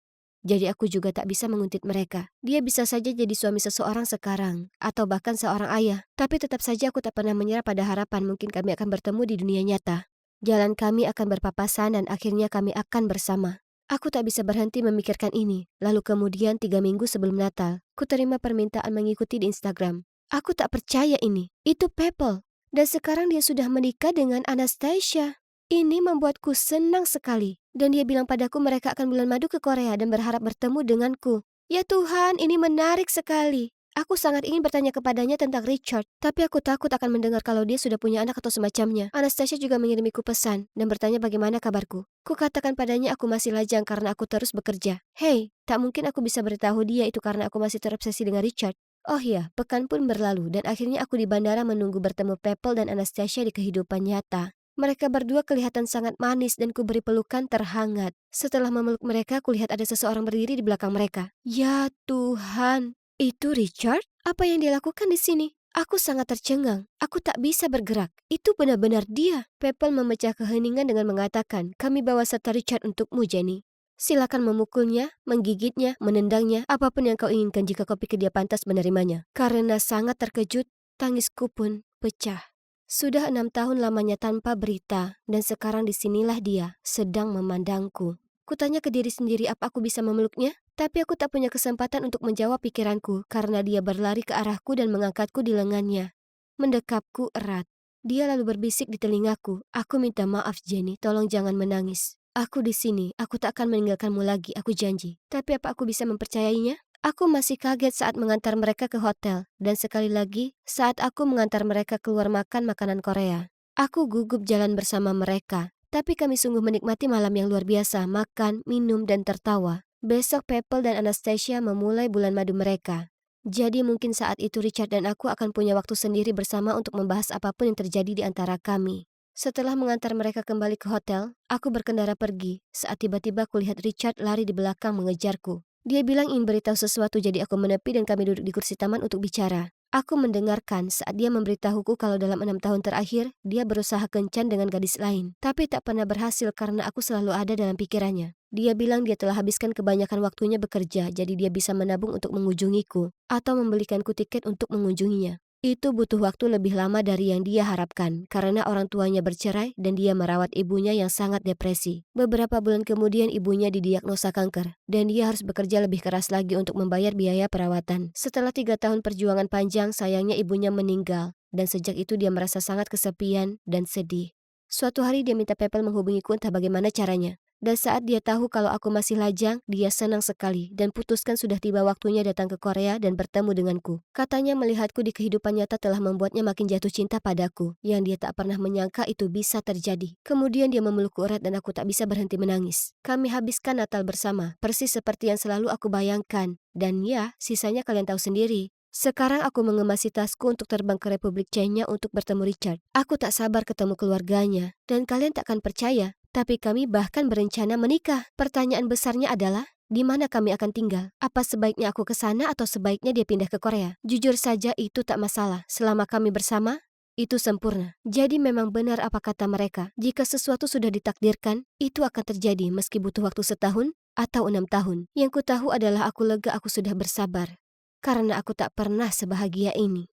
Jadi aku juga tak bisa menguntit mereka. Dia bisa saja jadi suami seseorang sekarang, atau bahkan seorang ayah. Tapi tetap saja aku tak pernah menyerah pada harapan mungkin kami akan bertemu di dunia nyata. Jalan kami akan berpapasan dan akhirnya kami akan bersama. Aku tak bisa berhenti memikirkan ini. Lalu kemudian 3 minggu sebelum Natal, ku terima permintaan mengikuti di Instagram. Aku tak percaya ini. Itu Pebble. Dan sekarang dia sudah menikah dengan Anastasia. Ini membuatku senang sekali. Dan dia bilang padaku mereka akan bulan madu ke Korea dan berharap bertemu denganku. Ya Tuhan, ini menarik sekali. Aku sangat ingin bertanya kepadanya tentang Richard, tapi aku takut akan mendengar kalau dia sudah punya anak atau semacamnya. Anastasia juga mengirimiku pesan dan bertanya bagaimana kabarku. Kukatakan padanya aku masih lajang karena aku terus bekerja. Hei, tak mungkin aku bisa beritahu dia itu karena aku masih terobsesi dengan Richard. Oh iya, pekan pun berlalu dan akhirnya aku di bandara menunggu bertemu Pebble dan Anastasia di kehidupan nyata. Mereka berdua kelihatan sangat manis dan kuberi pelukan terhangat. Setelah memeluk mereka, kulihat ada seseorang berdiri di belakang mereka. Ya Tuhan! Itu Richard? Apa yang dia lakukan di sini? Aku sangat tercengang. Aku tak bisa bergerak. Itu benar-benar dia. Pebble memecah keheningan dengan mengatakan, kami bawa serta Richard untukmu, Jenny. Silakan memukulnya, menggigitnya, menendangnya, apapun yang kau inginkan jika kau pikir dia pantas menerimanya. Karena sangat terkejut, tangisku pun pecah. Sudah 6 tahun lamanya tanpa berita, dan sekarang disinilah dia sedang memandangku. Kutanya ke diri sendiri apa aku bisa memeluknya, tapi aku tak punya kesempatan untuk menjawab pikiranku karena dia berlari ke arahku dan mengangkatku di lengannya. Mendekapku erat. Dia lalu berbisik di telingaku, aku minta maaf Jenny, tolong jangan menangis. Aku di sini, aku tak akan meninggalkanmu lagi, aku janji. Tapi apa aku bisa mempercayainya? Aku masih kaget saat mengantar mereka ke hotel, dan sekali lagi saat aku mengantar mereka keluar makan makanan Korea. Aku gugup jalan bersama mereka. Tapi kami sungguh menikmati malam yang luar biasa, makan, minum, dan tertawa. Besok Pebble dan Anastasia memulai bulan madu mereka. Jadi mungkin saat itu Richard dan aku akan punya waktu sendiri bersama untuk membahas apapun yang terjadi di antara kami. Setelah mengantar mereka kembali ke hotel, aku berkendara pergi saat tiba-tiba kulihat Richard lari di belakang mengejarku. Dia bilang ingin beritahu sesuatu jadi aku menepi dan kami duduk di kursi taman untuk bicara. Aku mendengarkan saat dia memberitahuku kalau dalam 6 tahun terakhir, dia berusaha kencan dengan gadis lain. Tapi tak pernah berhasil karena aku selalu ada dalam pikirannya. Dia bilang dia telah habiskan kebanyakan waktunya bekerja, jadi dia bisa menabung untuk mengunjungiku. Atau membelikanku tiket untuk mengunjunginya. Itu butuh waktu lebih lama dari yang dia harapkan, karena orang tuanya bercerai dan dia merawat ibunya yang sangat depresi. Beberapa bulan kemudian ibunya didiagnosa kanker, dan dia harus bekerja lebih keras lagi untuk membayar biaya perawatan. Setelah 3 tahun perjuangan panjang, sayangnya ibunya meninggal, dan sejak itu dia merasa sangat kesepian dan sedih. Suatu hari dia minta Pebble menghubungiku entah bagaimana caranya. Dan saat dia tahu kalau aku masih lajang, dia senang sekali dan putuskan sudah tiba waktunya datang ke Korea dan bertemu denganku. Katanya melihatku di kehidupan nyata telah membuatnya makin jatuh cinta padaku, yang dia tak pernah menyangka itu bisa terjadi. Kemudian dia memelukku erat dan aku tak bisa berhenti menangis. Kami habiskan Natal bersama, persis seperti yang selalu aku bayangkan. Dan ya, sisanya kalian tahu sendiri. Sekarang aku mengemasi tasku untuk terbang ke Republik China untuk bertemu Richard. Aku tak sabar ketemu keluarganya, dan kalian tak akan percaya. Tapi kami bahkan berencana menikah. Pertanyaan besarnya adalah, di mana kami akan tinggal? Apa sebaiknya aku ke sana atau sebaiknya dia pindah ke Korea? Jujur saja itu tak masalah. Selama kami bersama, itu sempurna. Jadi memang benar apa kata mereka. Jika sesuatu sudah ditakdirkan, itu akan terjadi meski butuh waktu setahun atau 6 tahun. Yang ku tahu adalah aku lega aku sudah bersabar. Karena aku tak pernah sebahagia ini.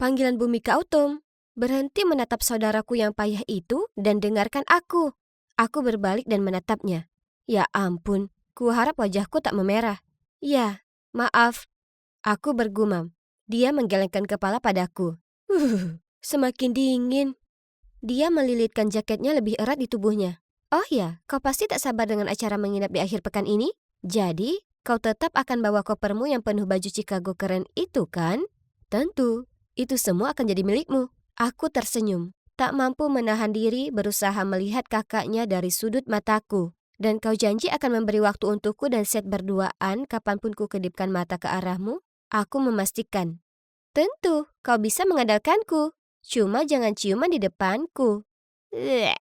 Panggilan Bhumika Autumn. Berhenti menatap saudaraku yang payah itu dan dengarkan aku. Aku berbalik dan menatapnya. Ya ampun, ku harap wajahku tak memerah. Ya, maaf. Aku bergumam. Dia menggelengkan kepala padaku. Semakin dingin. Dia melilitkan jaketnya lebih erat di tubuhnya. Oh ya, kau pasti tak sabar dengan acara menginap di akhir pekan ini? Jadi, kau tetap akan bawa kopermu yang penuh baju Chicago keren itu kan? Tentu, itu semua akan jadi milikmu. Aku tersenyum, tak mampu menahan diri berusaha melihat kakaknya dari sudut mataku. Dan kau janji akan memberi waktu untukku dan set berduaan kapanpun ku kedipkan mata ke arahmu? Aku memastikan. Tentu, kau bisa mengandalkanku. Cuma jangan ciuman di depanku. Bleh.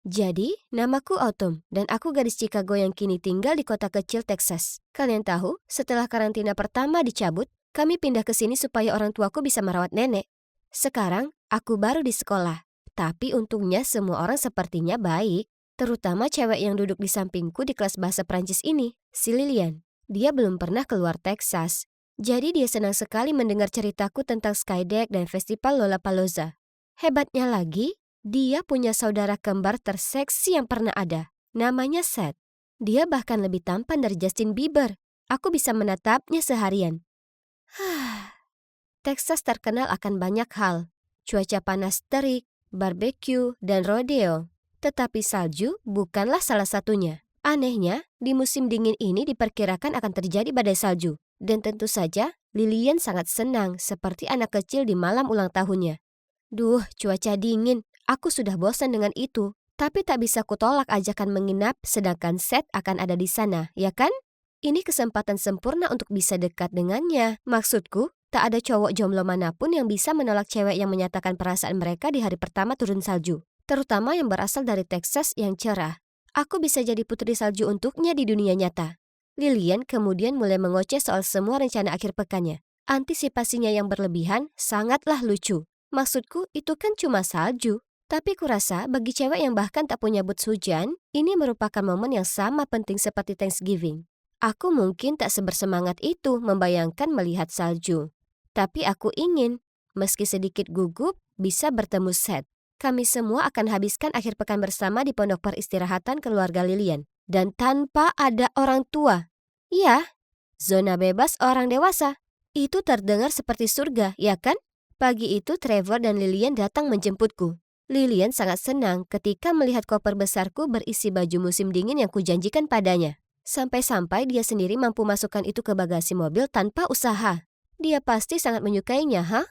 Jadi, namaku Autumn dan aku gadis Chicago yang kini tinggal di kota kecil Texas. Kalian tahu, setelah karantina pertama dicabut, kami pindah ke sini supaya orang tuaku bisa merawat nenek. Sekarang, aku baru di sekolah. Tapi untungnya semua orang sepertinya baik. Terutama cewek yang duduk di sampingku di kelas bahasa Prancis ini, si Lilian. Dia belum pernah keluar Texas. Jadi dia senang sekali mendengar ceritaku tentang Skydeck dan festival Lollapalooza. Hebatnya lagi, dia punya saudara kembar terseksi yang pernah ada. Namanya Seth. Dia bahkan lebih tampan dari Justin Bieber. Aku bisa menatapnya seharian. Texas terkenal akan banyak hal. Cuaca panas terik, barbecue, dan rodeo. Tetapi salju bukanlah salah satunya. Anehnya, di musim dingin ini diperkirakan akan terjadi badai salju. Dan tentu saja, Lilian sangat senang seperti anak kecil di malam ulang tahunnya. Duh, cuaca dingin. Aku sudah bosan dengan itu. Tapi tak bisa kutolak ajakan menginap sedangkan Seth akan ada di sana, ya kan? Ini kesempatan sempurna untuk bisa dekat dengannya. Maksudku, tak ada cowok jomblo manapun yang bisa menolak cewek yang menyatakan perasaan mereka di hari pertama turun salju. Terutama yang berasal dari Texas yang cerah. Aku bisa jadi putri salju untuknya di dunia nyata. Lilian kemudian mulai mengoceh soal semua rencana akhir pekannya. Antisipasinya yang berlebihan sangatlah lucu. Maksudku, itu kan cuma salju. Tapi kurasa bagi cewek yang bahkan tak punya boots hujan, ini merupakan momen yang sama penting seperti Thanksgiving. Aku mungkin tak sebersemangat itu membayangkan melihat salju. Tapi aku ingin, meski sedikit gugup, bisa bertemu Seth. Kami semua akan habiskan akhir pekan bersama di pondok peristirahatan keluarga Lilian. Dan tanpa ada orang tua. Ya, zona bebas orang dewasa. Itu terdengar seperti surga, ya kan? Pagi itu Trevor dan Lilian datang menjemputku. Lilian sangat senang ketika melihat koper besarku berisi baju musim dingin yang kujanjikan padanya. Sampai-sampai dia sendiri mampu masukkan itu ke bagasi mobil tanpa usaha. Dia pasti sangat menyukainya, ha?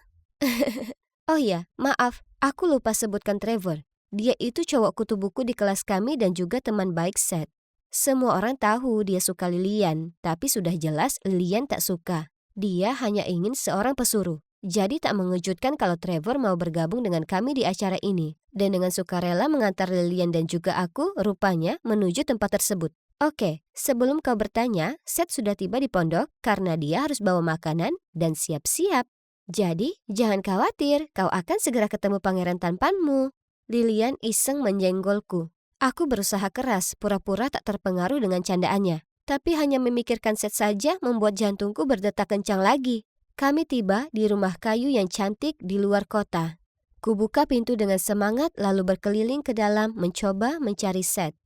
Oh iya, maaf, aku lupa sebutkan Trevor. Dia itu cowok kutu buku di kelas kami dan juga teman baik Seth. Semua orang tahu dia suka Lilian, tapi sudah jelas Lilian tak suka. Dia hanya ingin seorang pesuruh. Jadi tak mengejutkan kalau Trevor mau bergabung dengan kami di acara ini. Dan dengan sukarela mengantar Lilian dan juga aku, rupanya, menuju tempat tersebut. Oke, sebelum kau bertanya, Seth sudah tiba di pondok karena dia harus bawa makanan dan siap-siap. Jadi, jangan khawatir, kau akan segera ketemu pangeran tampanmu. Lilian iseng menyenggolku. Aku berusaha keras, pura-pura tak terpengaruh dengan candaannya. Tapi hanya memikirkan Seth saja membuat jantungku berdetak kencang lagi. Kami tiba di rumah kayu yang cantik di luar kota. Kubuka pintu dengan semangat lalu berkeliling ke dalam mencoba mencari Seth.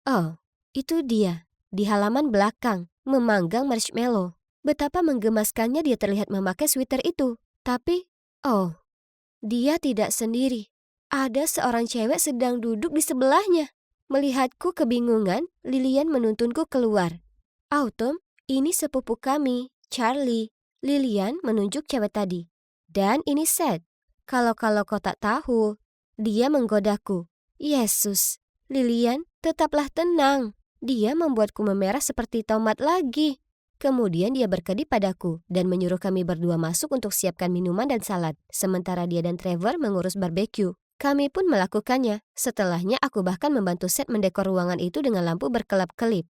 Oh, itu dia, di halaman belakang, memanggang marshmallow. Betapa menggemaskannya dia terlihat memakai sweater itu. Tapi, oh, dia tidak sendiri. Ada seorang cewek sedang duduk di sebelahnya. Melihatku kebingungan, Lilian menuntunku keluar. Autumn, ini sepupu kami, Charlie. Lilian menunjuk cewek tadi. Dan ini Seth. Kalau kau tak tahu, dia menggodaku. Yesus, Lilian, tetaplah tenang. Dia membuatku memerah seperti tomat lagi. Kemudian dia berkedip padaku dan menyuruh kami berdua masuk untuk siapkan minuman dan salad. Sementara dia dan Trevor mengurus barbeque. Kami pun melakukannya. Setelahnya aku bahkan membantu Seth mendekor ruangan itu dengan lampu berkelap-kelip.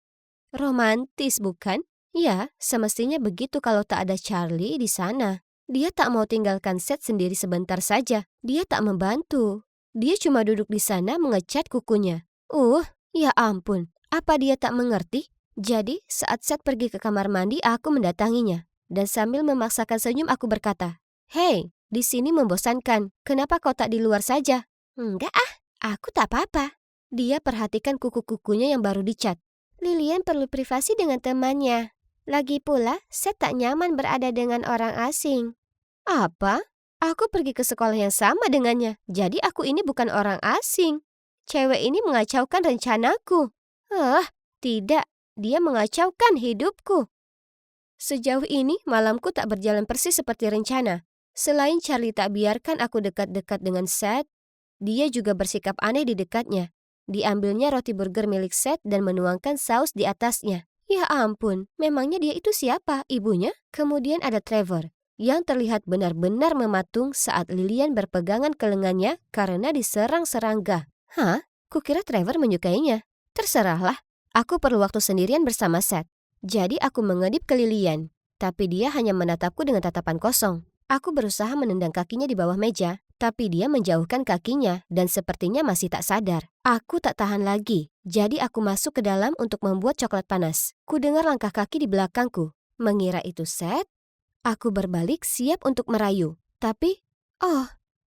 Romantis, bukan? Ya, semestinya begitu kalau tak ada Charlie di sana. Dia tak mau tinggalkan Seth sendiri sebentar saja. Dia tak membantu. Dia cuma duduk di sana mengecat kukunya. Ya ampun, apa dia tak mengerti? Jadi, saat Seth pergi ke kamar mandi, aku mendatanginya. Dan sambil memaksakan senyum aku berkata, "Hei, di sini membosankan. Kenapa kau tak di luar saja?" "Enggak aku tak apa-apa." Dia perhatikan kuku-kukunya yang baru dicat. "Lilian perlu privasi dengan temannya. Lagi pula, Seth tak nyaman berada dengan orang asing." "Apa? Aku pergi ke sekolah yang sama dengannya. Jadi aku ini bukan orang asing. Cewek ini mengacaukan rencanaku." Tidak. Dia mengacaukan hidupku. Sejauh ini, malamku tak berjalan persis seperti rencana. Selain Charlie tak biarkan aku dekat-dekat dengan Seth, dia juga bersikap aneh di dekatnya. Diambilnya roti burger milik Seth dan menuangkan saus di atasnya. Ya ampun, memangnya dia itu siapa? Ibunya? Kemudian ada Trevor, yang terlihat benar-benar mematung saat Lilian berpegangan ke lengannya karena diserang serangga. Kukira Trevor menyukainya. Terserahlah, aku perlu waktu sendirian bersama Seth. Jadi aku mengedip ke Lilian, tapi dia hanya menatapku dengan tatapan kosong. Aku berusaha menendang kakinya di bawah meja, tapi dia menjauhkan kakinya dan sepertinya masih tak sadar. Aku tak tahan lagi, jadi aku masuk ke dalam untuk membuat coklat panas. Ku dengar langkah kaki di belakangku. Mengira itu Seth, aku berbalik siap untuk merayu. Tapi,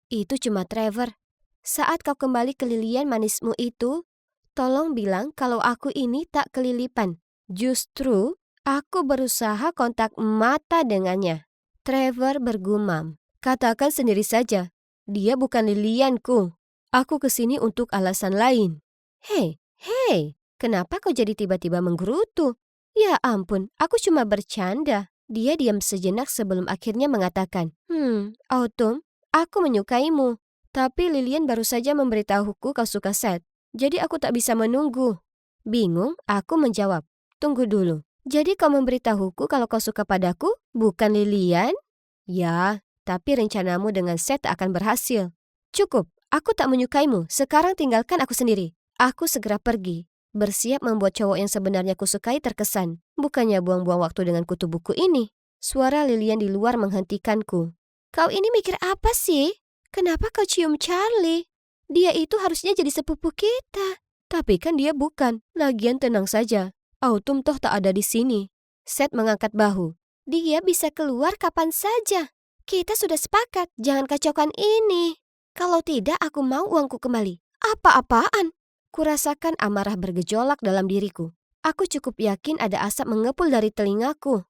itu cuma Trevor. Saat kau kembali ke Lilian manismu itu, Tolong bilang kalau aku ini tak kelilipan. Justru, aku berusaha kontak mata dengannya. Trevor bergumam. Katakan sendiri saja, dia bukan lilianku. Aku kesini untuk alasan lain. Hei, kenapa kau jadi tiba-tiba menggerutu? Ya ampun, aku cuma bercanda. Dia diam sejenak sebelum akhirnya mengatakan, Autumn, aku menyukaimu. Tapi Lilian baru saja memberitahuku kau suka Seth. Jadi aku tak bisa menunggu. Bingung, aku menjawab. Tunggu dulu. Jadi kau memberitahuku kalau kau suka padaku, bukan Lilian? Ya, tapi rencanamu dengan Seth tak akan berhasil. Cukup, aku tak menyukaimu. Sekarang tinggalkan aku sendiri. Aku segera pergi. Bersiap membuat cowok yang sebenarnya kusukai terkesan. Bukannya buang-buang waktu dengan kutu buku ini. Suara Lilian di luar menghentikanku. Kau ini mikir apa sih? Kenapa kau cium Charlie? Dia itu harusnya jadi sepupu kita. Tapi kan dia bukan. Lagian tenang saja. Autumn toh tak ada di sini. Seth mengangkat bahu. Dia bisa keluar kapan saja. Kita sudah sepakat, jangan kacaukan ini. Kalau tidak, aku mau uangku kembali. Apa-apaan? Kurasakan amarah bergejolak dalam diriku. Aku cukup yakin ada asap mengepul dari telingaku.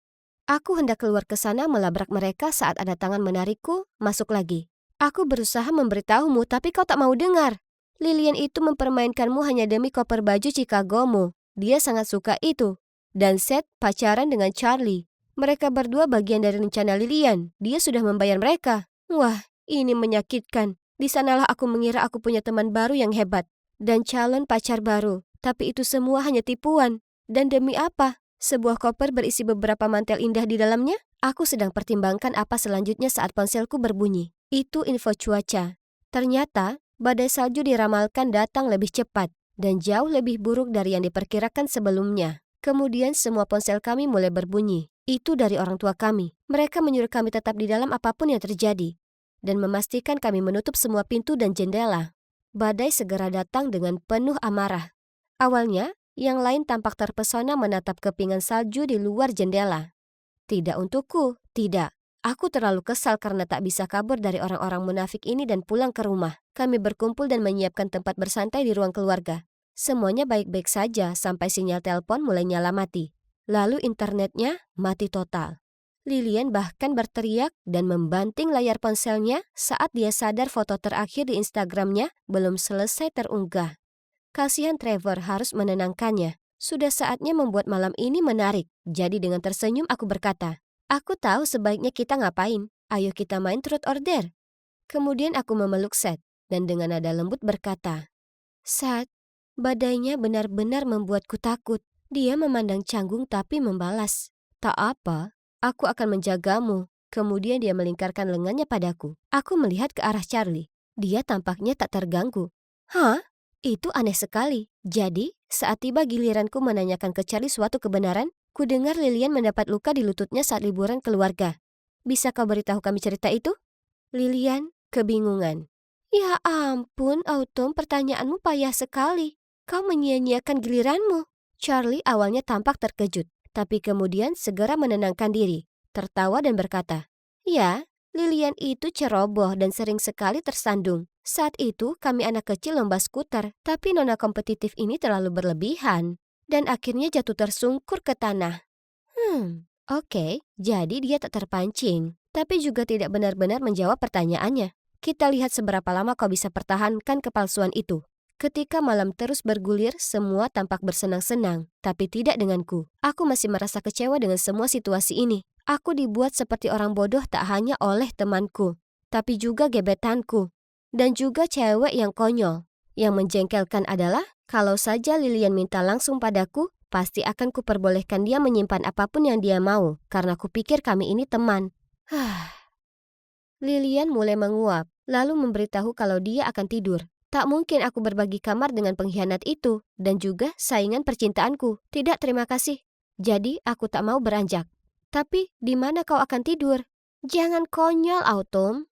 Aku hendak keluar ke sana melabrak mereka saat ada tangan menarikku, masuk lagi. Aku berusaha memberitahumu tapi kau tak mau dengar. Lilian itu mempermainkanmu hanya demi koper baju Chicagomu. Dia sangat suka itu. Dan Seth pacaran dengan Charlie. Mereka berdua bagian dari rencana Lilian. Dia sudah membayar mereka. Wah, ini menyakitkan. Di sanalah aku mengira aku punya teman baru yang hebat. Dan calon pacar baru. Tapi itu semua hanya tipuan. Dan demi apa? Sebuah koper berisi beberapa mantel indah di dalamnya? Aku sedang pertimbangkan apa selanjutnya saat ponselku berbunyi. Itu info cuaca. Ternyata, badai salju diramalkan datang lebih cepat dan jauh lebih buruk dari yang diperkirakan sebelumnya. Kemudian semua ponsel kami mulai berbunyi. Itu dari orang tua kami. Mereka menyuruh kami tetap di dalam apapun yang terjadi dan memastikan kami menutup semua pintu dan jendela. Badai segera datang dengan penuh amarah. Awalnya, yang lain tampak terpesona menatap kepingan salju di luar jendela. Tidak untukku, tidak. Aku terlalu kesal karena tak bisa kabur dari orang-orang munafik ini dan pulang ke rumah. Kami berkumpul dan menyiapkan tempat bersantai di ruang keluarga. Semuanya baik-baik saja sampai sinyal telepon mulai nyala mati. Lalu internetnya mati total. Lilian bahkan berteriak dan membanting layar ponselnya saat dia sadar foto terakhir di Instagramnya belum selesai terunggah. Kasihan Trevor harus menenangkannya. Sudah saatnya membuat malam ini menarik. Jadi dengan tersenyum aku berkata, aku tahu sebaiknya kita ngapain. Ayo kita main truth or dare. Kemudian aku memeluk Seth dan dengan nada lembut berkata, Seth, badainya benar-benar membuatku takut. Dia memandang canggung tapi membalas, tak apa, aku akan menjagamu. Kemudian dia melingkarkan lengannya padaku. Aku melihat ke arah Charlie. Dia tampaknya tak terganggu. Hah? Itu aneh sekali. Jadi, saat tiba giliranku menanyakan ke Charlie suatu kebenaran, ku dengar Lilian mendapat luka di lututnya saat liburan keluarga. Bisa kau beritahu kami cerita itu? Lilian kebingungan. Ya ampun, Autumn, pertanyaanmu payah sekali. Kau menyia-nyiakan giliranmu. Charlie awalnya tampak terkejut, tapi kemudian segera menenangkan diri, tertawa dan berkata, ya, Lilian itu ceroboh dan sering sekali tersandung. Saat itu kami anak kecil lomba skuter, tapi nona kompetitif ini terlalu berlebihan. Dan akhirnya jatuh tersungkur ke tanah. Oke, jadi dia tak terpancing, tapi juga tidak benar-benar menjawab pertanyaannya. Kita lihat seberapa lama kau bisa pertahankan kepalsuan itu. Ketika malam terus bergulir, semua tampak bersenang-senang, tapi tidak denganku. Aku masih merasa kecewa dengan semua situasi ini. Aku dibuat seperti orang bodoh tak hanya oleh temanku, tapi juga gebetanku. Dan juga cewek yang konyol. Yang menjengkelkan adalah, kalau saja Lilian minta langsung padaku, pasti akan kuperbolehkan dia menyimpan apapun yang dia mau, karena kupikir kami ini teman. Lilian mulai menguap, lalu memberitahu kalau dia akan tidur. Tak mungkin aku berbagi kamar dengan pengkhianat itu, dan juga saingan percintaanku. Tidak, terima kasih. Jadi, aku tak mau beranjak. Tapi, di mana kau akan tidur? Jangan konyol, Autumn.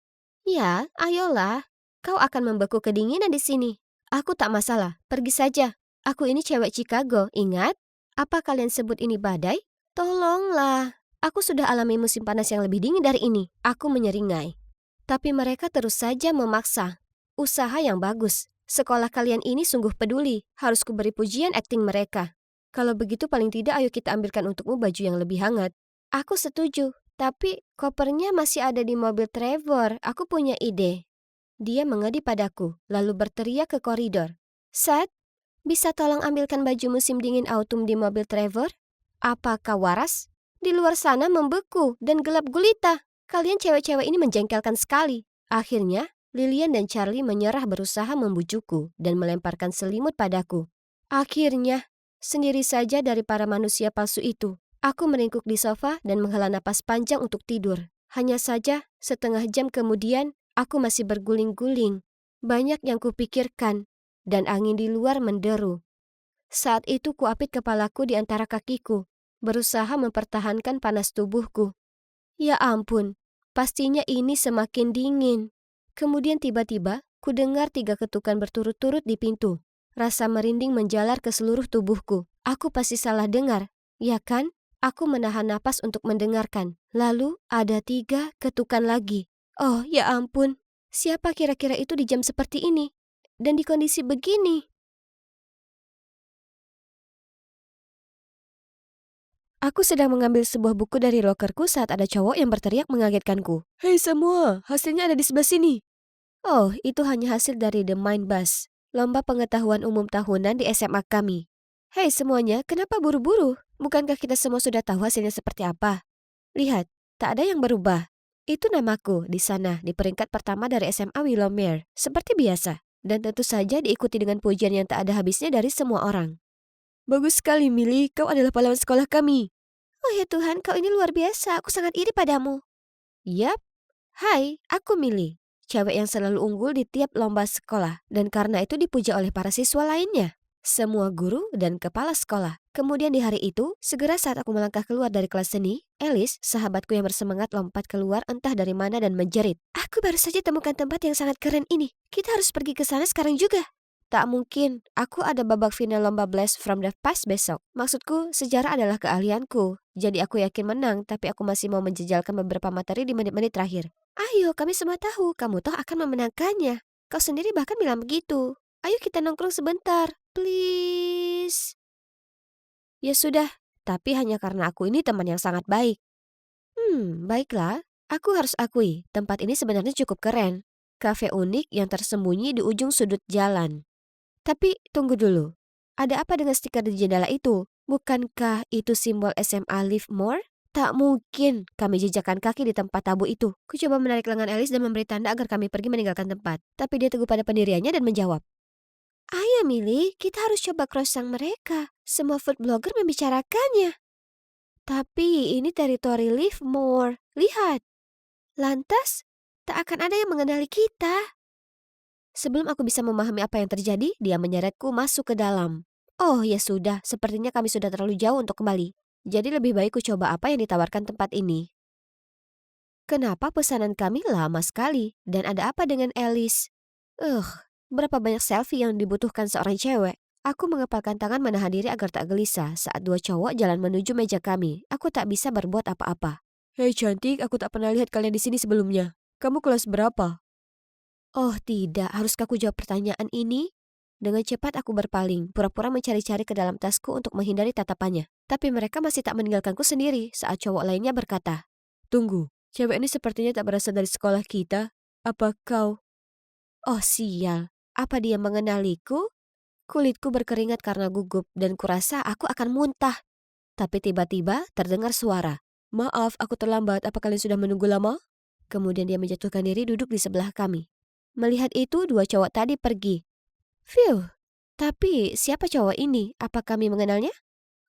Ya, ayolah. Kau akan membeku kedinginan di sini. Aku tak masalah, pergi saja. Aku ini cewek Chicago, ingat? Apa kalian sebut ini badai? Tolonglah. Aku sudah alami musim panas yang lebih dingin dari ini. Aku menyeringai. Tapi mereka terus saja memaksa. Usaha yang bagus. Sekolah kalian ini sungguh peduli. Harus kuberi pujian akting mereka. Kalau begitu paling tidak ayo kita ambilkan untukmu baju yang lebih hangat. Aku setuju, tapi kopernya masih ada di mobil Trevor. Aku punya ide. Dia mengedi padaku, lalu berteriak ke koridor. Seth, bisa tolong ambilkan baju musim dingin autumn di mobil Trevor? Apakah waras? Di luar sana membeku dan gelap gulita. Kalian cewek-cewek ini menjengkelkan sekali. Akhirnya, Lilian dan Charlie menyerah berusaha membujukku dan melemparkan selimut padaku. Akhirnya, sendiri saja dari para manusia palsu itu, aku meringkuk di sofa dan menghela napas panjang untuk tidur. Hanya saja, setengah jam kemudian, aku masih berguling-guling. Banyak yang kupikirkan, dan angin di luar menderu. Saat itu kuapit kepalaku di antara kakiku, berusaha mempertahankan panas tubuhku. Ya ampun, pastinya ini semakin dingin. Kemudian tiba-tiba, ku dengar 3 ketukan berturut-turut di pintu. Rasa merinding menjalar ke seluruh tubuhku. Aku pasti salah dengar, ya kan? Aku menahan napas untuk mendengarkan. Lalu ada 3 ketukan lagi. Oh, ya ampun. Siapa kira-kira itu di jam seperti ini? Dan di kondisi begini? Aku sedang mengambil sebuah buku dari lokerku saat ada cowok yang berteriak mengagetkanku. Hei semua, hasilnya ada di sebelah sini. Oh, itu hanya hasil dari The Mind Bus, lomba pengetahuan umum tahunan di SMA kami. Hei semuanya, kenapa buru-buru? Bukankah kita semua sudah tahu hasilnya seperti apa? Lihat, tak ada yang berubah. Itu namaku di sana, di peringkat pertama dari SMA Willowmere, seperti biasa. Dan tentu saja diikuti dengan pujian yang tak ada habisnya dari semua orang. Bagus sekali, Millie. Kau adalah pahlawan sekolah kami. Oh ya Tuhan, kau ini luar biasa. Aku sangat iri padamu. Yap. Hai, aku Millie. Cewek yang selalu unggul di tiap lomba sekolah. Dan karena itu dipuja oleh para siswa lainnya. Semua guru dan kepala sekolah. Kemudian di hari itu, segera saat aku melangkah keluar dari kelas seni, Alice, sahabatku yang bersemangat lompat keluar entah dari mana dan menjerit. Aku baru saja temukan tempat yang sangat keren ini. Kita harus pergi ke sana sekarang juga. Tak mungkin, aku ada babak final lomba Blast from the Past besok. Maksudku, sejarah adalah keahlianku. Jadi aku yakin menang, tapi aku masih mau menjejalkan beberapa materi di menit-menit terakhir. Ayo, kami semua tahu, kamu toh akan memenangkannya. Kau sendiri bahkan bilang begitu. Ayo kita nongkrong sebentar, please. Ya sudah, tapi hanya karena aku ini teman yang sangat baik. Baiklah. Aku harus akui, tempat ini sebenarnya cukup keren. Kafe unik yang tersembunyi di ujung sudut jalan. Tapi tunggu dulu, ada apa dengan stiker di jendela itu? Bukankah itu simbol SMA Livermore? Tak mungkin kami jejakkan kaki di tempat tabu itu. Ku coba menarik lengan Alice dan memberi tanda agar kami pergi meninggalkan tempat. Tapi dia teguh pada pendiriannya dan menjawab. Ayo Millie, kita harus coba croissant mereka. Semua food blogger membicarakannya. Tapi ini teritori Livermore. Lihat. Lantas, tak akan ada yang mengenali kita. Sebelum aku bisa memahami apa yang terjadi, dia menyeretku masuk ke dalam. Oh ya sudah, sepertinya kami sudah terlalu jauh untuk kembali. Jadi lebih baik ku coba apa yang ditawarkan tempat ini. Kenapa pesanan kami lama sekali? Dan ada apa dengan Alice? Berapa banyak selfie yang dibutuhkan seorang cewek? Aku mengepalkan tangan menahan diri agar tak gelisah saat 2 cowok jalan menuju meja kami. Aku tak bisa berbuat apa-apa. Hei cantik, aku tak pernah lihat kalian di sini sebelumnya. Kamu kelas berapa? Oh tidak, haruskah aku jawab pertanyaan ini? Dengan cepat aku berpaling, pura-pura mencari-cari ke dalam tasku untuk menghindari tatapannya. Tapi mereka masih tak meninggalkanku sendiri saat cowok lainnya berkata, Tunggu, cewek ini sepertinya tak berasal dari sekolah kita. Apa kau? Oh sial, apa dia mengenaliku? Kulitku berkeringat karena gugup dan kurasa aku akan muntah. Tapi tiba-tiba terdengar suara. Maaf, aku terlambat. Apa kalian sudah menunggu lama? Kemudian dia menjatuhkan diri duduk di sebelah kami. Melihat itu, 2 cowok tadi pergi. Phew, tapi siapa cowok ini? Apa kami mengenalnya?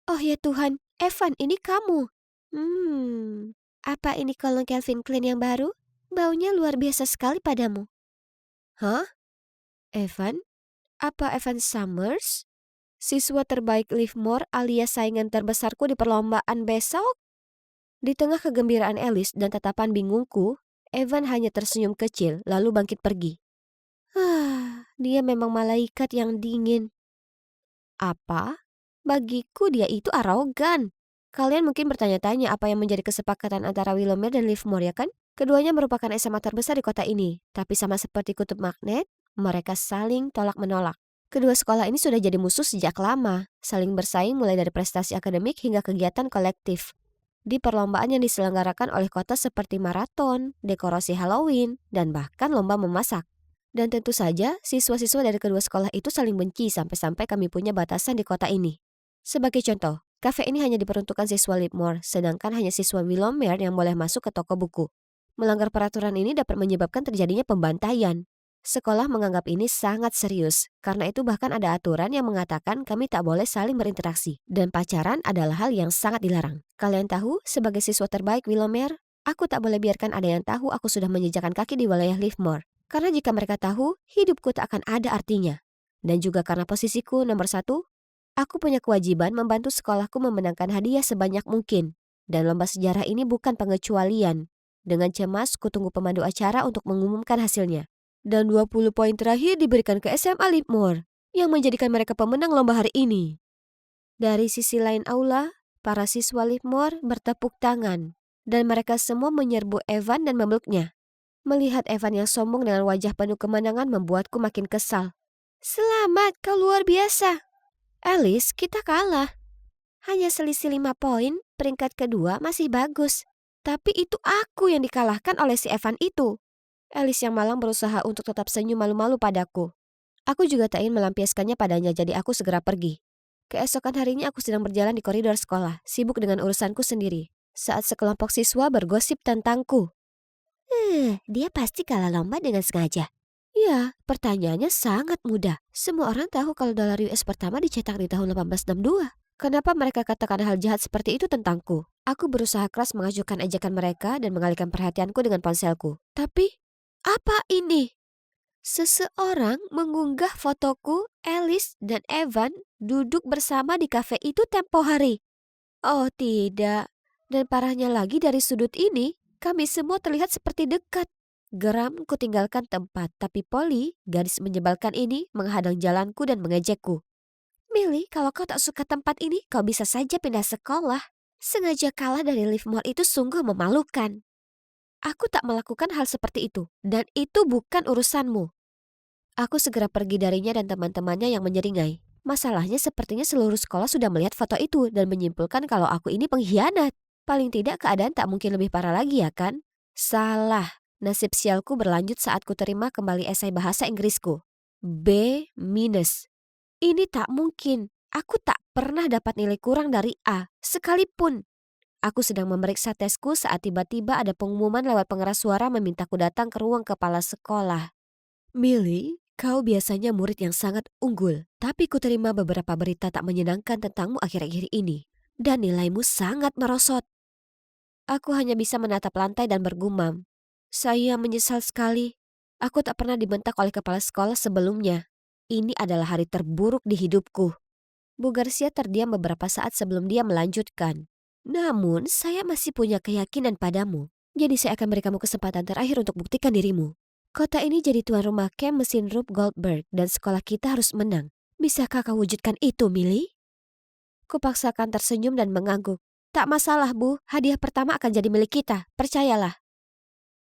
Oh ya Tuhan, Evan, ini kamu. Apa ini kolong Calvin Klein yang baru? Baunya luar biasa sekali padamu. Hah? Evan? Apa Evan Summers? Siswa terbaik Livermore alias saingan terbesarku di perlombaan besok? Di tengah kegembiraan Alice dan tatapan bingungku, Evan hanya tersenyum kecil lalu bangkit pergi. Dia memang malaikat yang dingin. Apa? Bagiku dia itu arogan. Kalian mungkin bertanya-tanya apa yang menjadi kesepakatan antara Willowmere dan Livermore ya kan? Keduanya merupakan SMA terbesar di kota ini, tapi sama seperti kutub magnet, Mereka saling tolak-menolak. Kedua sekolah ini sudah jadi musuh sejak lama, saling bersaing mulai dari prestasi akademik hingga kegiatan kolektif. Di perlombaan yang diselenggarakan oleh kota seperti maraton, dekorasi Halloween, dan bahkan lomba memasak. Dan tentu saja, siswa-siswa dari kedua sekolah itu saling benci sampai-sampai kami punya batasan di kota ini. Sebagai contoh, kafe ini hanya diperuntukkan siswa Lipmore, sedangkan hanya siswa Willowmere yang boleh masuk ke toko buku. Melanggar peraturan ini dapat menyebabkan terjadinya pembantaian. Sekolah menganggap ini sangat serius, karena itu bahkan ada aturan yang mengatakan kami tak boleh saling berinteraksi, dan pacaran adalah hal yang sangat dilarang. Kalian tahu, sebagai siswa terbaik Willowmere, aku tak boleh biarkan ada yang tahu aku sudah menjejakkan kaki di wilayah Livermore. Karena jika mereka tahu, hidupku tak akan ada artinya. Dan juga karena posisiku nomor 1, aku punya kewajiban membantu sekolahku memenangkan hadiah sebanyak mungkin. Dan lomba sejarah ini bukan pengecualian. Dengan cemas, kutunggu pemandu acara untuk mengumumkan hasilnya. Dan 20 poin terakhir diberikan ke SMA Livermore, yang menjadikan mereka pemenang lomba hari ini. Dari sisi lain aula, para siswa Livermore bertepuk tangan. Dan mereka semua menyerbu Evan dan memeluknya. Melihat Evan yang sombong dengan wajah penuh kemenangan membuatku makin kesal. Selamat, kau luar biasa. Alice, kita kalah. Hanya selisih 5 poin, peringkat kedua masih bagus. Tapi itu aku yang dikalahkan oleh si Evan itu. Alice yang malang berusaha untuk tetap senyum malu-malu padaku. Aku juga tak ingin melampiaskannya padanya, jadi aku segera pergi. Keesokan harinya aku sedang berjalan di koridor sekolah, sibuk dengan urusanku sendiri. Saat sekelompok siswa bergosip tentangku. Dia pasti kalah lomba dengan sengaja. Ya, pertanyaannya sangat mudah. Semua orang tahu kalau dolar US pertama dicetak di tahun 1862. Kenapa mereka katakan hal jahat seperti itu tentangku? Aku berusaha keras mengajukan ejekan mereka dan mengalihkan perhatianku dengan ponselku. Tapi, apa ini? Seseorang mengunggah fotoku, Alice dan Evan duduk bersama di kafe itu tempo hari. Oh tidak, dan parahnya lagi dari sudut ini, kami semua terlihat seperti dekat. Geram ku tinggalkan tempat, tapi Polly, gadis menyebalkan ini, menghadang jalanku dan mengejekku. Millie, kalau kau tak suka tempat ini, kau bisa saja pindah sekolah. Sengaja kalah dari Livermore itu sungguh memalukan. Aku tak melakukan hal seperti itu, dan itu bukan urusanmu. Aku segera pergi darinya dan teman-temannya yang menyeringai. Masalahnya sepertinya seluruh sekolah sudah melihat foto itu dan menyimpulkan kalau aku ini pengkhianat. Paling tidak keadaan tak mungkin lebih parah lagi ya kan? Salah. Nasib sialku berlanjut saat ku terima kembali esai bahasa Inggrisku. B-. Ini tak mungkin. Aku tak pernah dapat nilai kurang dari A, sekalipun. Aku sedang memeriksa tesku saat tiba-tiba ada pengumuman lewat pengeras suara memintaku datang ke ruang kepala sekolah. Millie, kau biasanya murid yang sangat unggul, tapi ku terima beberapa berita tak menyenangkan tentangmu akhir-akhir ini. Dan nilaimu sangat merosot. Aku hanya bisa menatap lantai dan bergumam. Saya menyesal sekali. Aku tak pernah dibentak oleh kepala sekolah sebelumnya. Ini adalah hari terburuk di hidupku. Bu Garcia terdiam beberapa saat sebelum dia melanjutkan. Namun, saya masih punya keyakinan padamu. Jadi saya akan beri kamu kesempatan terakhir untuk buktikan dirimu. Kota ini jadi tuan rumah camp mesin Rube Goldberg dan sekolah kita harus menang. Bisakah kau wujudkan itu, Millie? Kupaksakan tersenyum dan mengangguk. Tak masalah, Bu. Hadiah pertama akan jadi milik kita. Percayalah.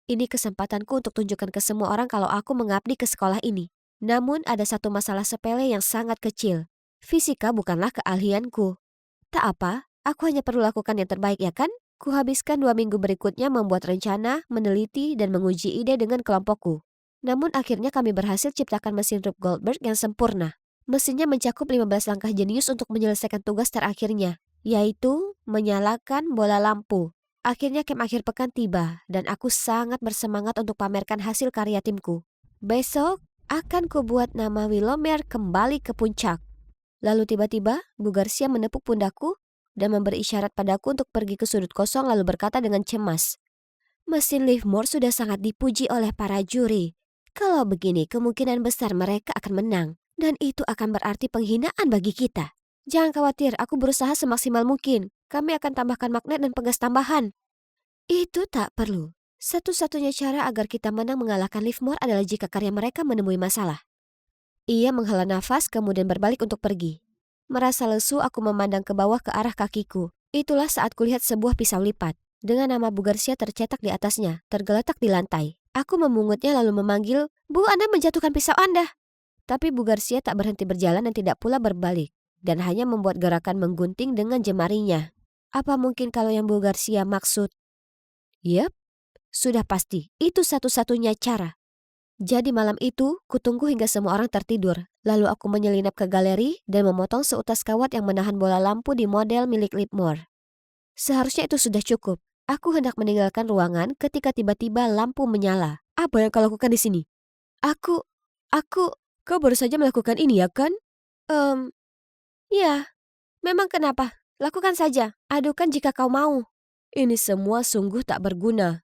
Ini kesempatanku untuk tunjukkan ke semua orang kalau aku mengabdi ke sekolah ini. Namun ada satu masalah sepele yang sangat kecil. Fisika bukanlah keahlianku. Tak apa, aku hanya perlu lakukan yang terbaik ya kan? Kuhabiskan 2 minggu berikutnya membuat rencana, meneliti, dan menguji ide dengan kelompokku. Namun akhirnya kami berhasil ciptakan mesin Rube Goldberg yang sempurna. Mesinnya mencakup 15 langkah jenius untuk menyelesaikan tugas terakhirnya, yaitu menyalakan bola lampu. Akhirnya camp akhir pekan tiba, dan aku sangat bersemangat untuk pamerkan hasil karya timku. Besok akan kubuat nama Willowmere kembali ke puncak. Lalu tiba-tiba, Bu Garcia menepuk pundakku dan memberi isyarat padaku untuk pergi ke sudut kosong lalu berkata dengan cemas. Mesin Livermore sudah sangat dipuji oleh para juri. Kalau begini, kemungkinan besar mereka akan menang. Dan itu akan berarti penghinaan bagi kita. Jangan khawatir, aku berusaha semaksimal mungkin. Kami akan tambahkan magnet dan pegas tambahan. Itu tak perlu. Satu-satunya cara agar kita menang mengalahkan Livermore adalah jika karya mereka menemui masalah. Ia menghela nafas kemudian berbalik untuk pergi. Merasa lesu aku memandang ke bawah ke arah kakiku. Itulah saat kulihat sebuah pisau lipat. Dengan nama Bu Garcia tercetak di atasnya, tergeletak di lantai. Aku memungutnya lalu memanggil Bu, Anda menjatuhkan pisau Anda. Tapi Bu Garcia tak berhenti berjalan dan tidak pula berbalik, dan hanya membuat gerakan menggunting dengan jemarinya. Apa mungkin kalau yang Bu Garcia maksud? Yep, sudah pasti, itu satu-satunya cara. Jadi malam itu, kutunggu hingga semua orang tertidur. Lalu aku menyelinap ke galeri dan memotong seutas kawat yang menahan bola lampu di model milik Lipmore. Seharusnya itu sudah cukup. Aku hendak meninggalkan ruangan ketika tiba-tiba lampu menyala. Apa yang kau lakukan di sini? Aku, kau baru saja melakukan ini ya kan? Ya, memang kenapa? Lakukan saja, adukan jika kau mau. Ini semua sungguh tak berguna.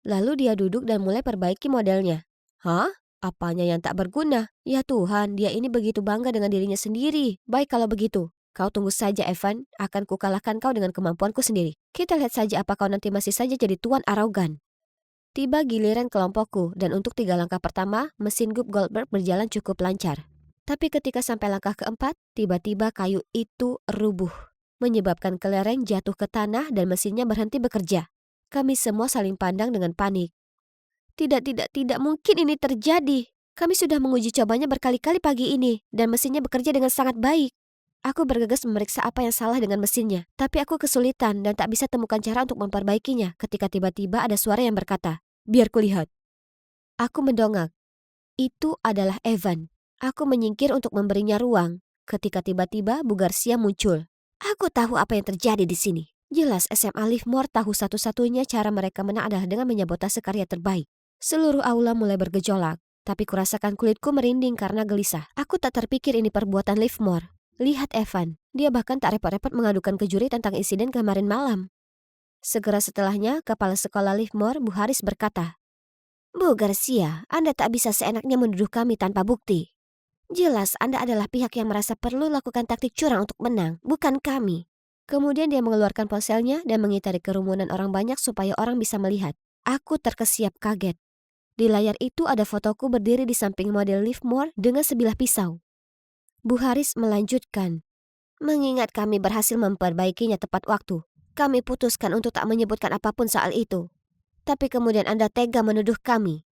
Lalu dia duduk dan mulai perbaiki modelnya. Hah? Apanya yang tak berguna? Ya Tuhan, dia ini begitu bangga dengan dirinya sendiri. Baik kalau begitu. Kau tunggu saja Evan, akan kukalahkan kau dengan kemampuanku sendiri. Kita lihat saja apa kau nanti masih saja jadi tuan arogan. Tiba giliran kelompokku dan untuk 3 langkah pertama, mesin Gub Goldberg berjalan cukup lancar. Tapi ketika sampai langkah keempat, tiba-tiba kayu itu rubuh, menyebabkan kelereng jatuh ke tanah dan mesinnya berhenti bekerja. Kami semua saling pandang dengan panik. Tidak mungkin ini terjadi. Kami sudah menguji cobanya berkali-kali pagi ini dan mesinnya bekerja dengan sangat baik. Aku bergegas memeriksa apa yang salah dengan mesinnya, tapi aku kesulitan dan tak bisa temukan cara untuk memperbaikinya ketika tiba-tiba ada suara yang berkata, "Biar kulihat." Aku mendongak. Itu adalah Evan. Aku menyingkir untuk memberinya ruang ketika tiba-tiba Bu Garcia muncul. Aku tahu apa yang terjadi di sini. Jelas SMA Livermore tahu satu-satunya cara mereka menang adalah dengan menyabotase karya terbaik. Seluruh aula mulai bergejolak, tapi kurasakan kulitku merinding karena gelisah. Aku tak terpikir ini perbuatan Livermore. Lihat Evan, dia bahkan tak repot-repot mengadukan ke juri tentang insiden kemarin malam. Segera setelahnya, kepala sekolah Livermore, Bu Haris berkata, "Bu Garcia, Anda tak bisa seenaknya menuduh kami tanpa bukti. Jelas Anda adalah pihak yang merasa perlu lakukan taktik curang untuk menang, bukan kami." Kemudian dia mengeluarkan ponselnya dan mengitari kerumunan orang banyak supaya orang bisa melihat. Aku terkesiap kaget. Di layar itu ada fotoku berdiri di samping model Livermore dengan sebilah pisau. Bu Haris melanjutkan, "Mengingat kami berhasil memperbaikinya tepat waktu, kami putuskan untuk tak menyebutkan apapun soal itu. Tapi kemudian Anda tega menuduh kami."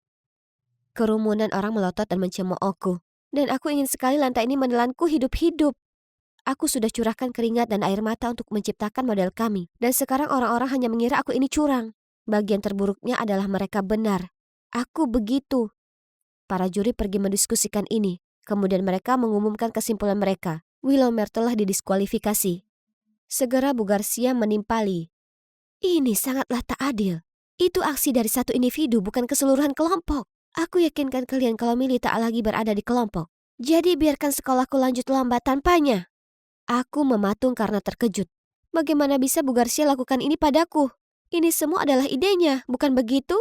Kerumunan orang melotot dan mencemoohku, dan aku ingin sekali lantai ini menelanku hidup-hidup. Aku sudah curahkan keringat dan air mata untuk menciptakan model kami, dan sekarang orang-orang hanya mengira aku ini curang. Bagian terburuknya adalah mereka benar. Aku begitu. Para juri pergi mendiskusikan ini. Kemudian mereka mengumumkan kesimpulan mereka. Willowmere telah didiskualifikasi. Segera Bu Garcia menimpali. Ini sangatlah tak adil. Itu aksi dari satu individu, bukan keseluruhan kelompok. Aku yakinkan kalian kalau Milly tak lagi berada di kelompok. Jadi biarkan sekolahku lanjut lambat tanpanya. Aku mematung karena terkejut. Bagaimana bisa Bu Garcia lakukan ini padaku? Ini semua adalah idenya, bukan begitu?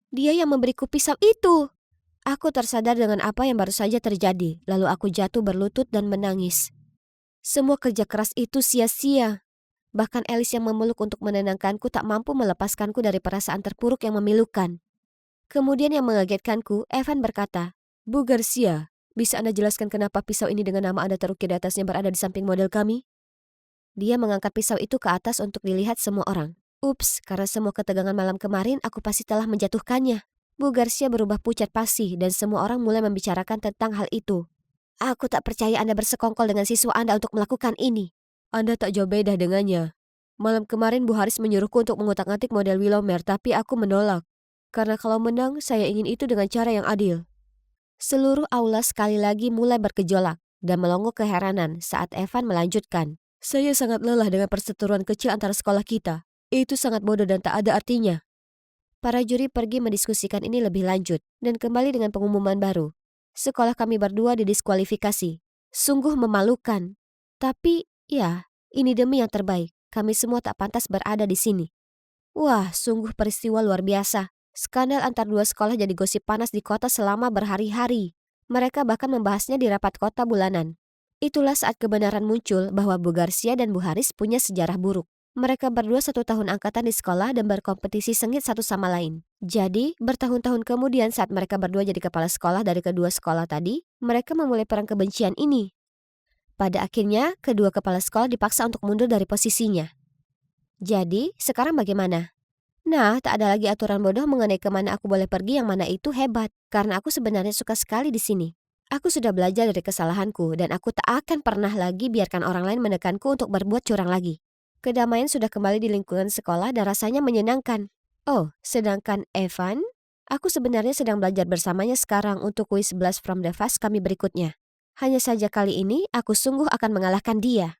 Dia yang memberiku pisau itu. Aku tersadar dengan apa yang baru saja terjadi, lalu aku jatuh berlutut dan menangis. Semua kerja keras itu sia-sia. Bahkan Alice yang memeluk untuk menenangkanku tak mampu melepaskanku dari perasaan terpuruk yang memilukan. Kemudian yang mengagetkanku, Evan berkata, "Bu Garcia, bisa Anda jelaskan kenapa pisau ini dengan nama Anda terukir di atasnya berada di samping model kami?" Dia mengangkat pisau itu ke atas untuk dilihat semua orang. Ups, karena semua ketegangan malam kemarin, aku pasti telah menjatuhkannya. Bu Garcia berubah pucat pasi dan semua orang mulai membicarakan tentang hal itu. Aku tak percaya Anda bersekongkol dengan siswa Anda untuk melakukan ini. Anda tak jauh beda dengannya. Malam kemarin Bu Haris menyuruhku untuk mengutak-atik model Willowmere, tapi aku menolak. Karena kalau menang, saya ingin itu dengan cara yang adil. Seluruh aula sekali lagi mulai bergejolak dan melongo keheranan saat Evan melanjutkan. Saya sangat lelah dengan perseteruan kecil antara sekolah kita. Itu sangat bodoh dan tak ada artinya. Para juri pergi mendiskusikan ini lebih lanjut dan kembali dengan pengumuman baru. Sekolah kami berdua didiskualifikasi. Sungguh memalukan. Tapi, ya, ini demi yang terbaik. Kami semua tak pantas berada di sini. Wah, sungguh peristiwa luar biasa. Skandal antar dua sekolah jadi gosip panas di kota selama berhari-hari. Mereka bahkan membahasnya di rapat kota bulanan. Itulah saat kebenaran muncul bahwa Bu Garcia dan Bu Haris punya sejarah buruk. Mereka berdua 1 tahun angkatan di sekolah dan berkompetisi sengit satu sama lain. Jadi, bertahun-tahun kemudian saat mereka berdua jadi kepala sekolah dari kedua sekolah tadi, mereka memulai perang kebencian ini. Pada akhirnya, kedua kepala sekolah dipaksa untuk mundur dari posisinya. Jadi, sekarang bagaimana? Nah, tak ada lagi aturan bodoh mengenai kemana aku boleh pergi, yang mana itu hebat. Karena aku sebenarnya suka sekali di sini. Aku sudah belajar dari kesalahanku dan aku tak akan pernah lagi biarkan orang lain menekanku untuk berbuat curang lagi. Kedamaian sudah kembali di lingkungan sekolah dan rasanya menyenangkan. Oh, sedangkan Evan, aku sebenarnya sedang belajar bersamanya sekarang untuk kuis 11 from the Fast kami berikutnya. Hanya saja kali ini aku sungguh akan mengalahkan dia.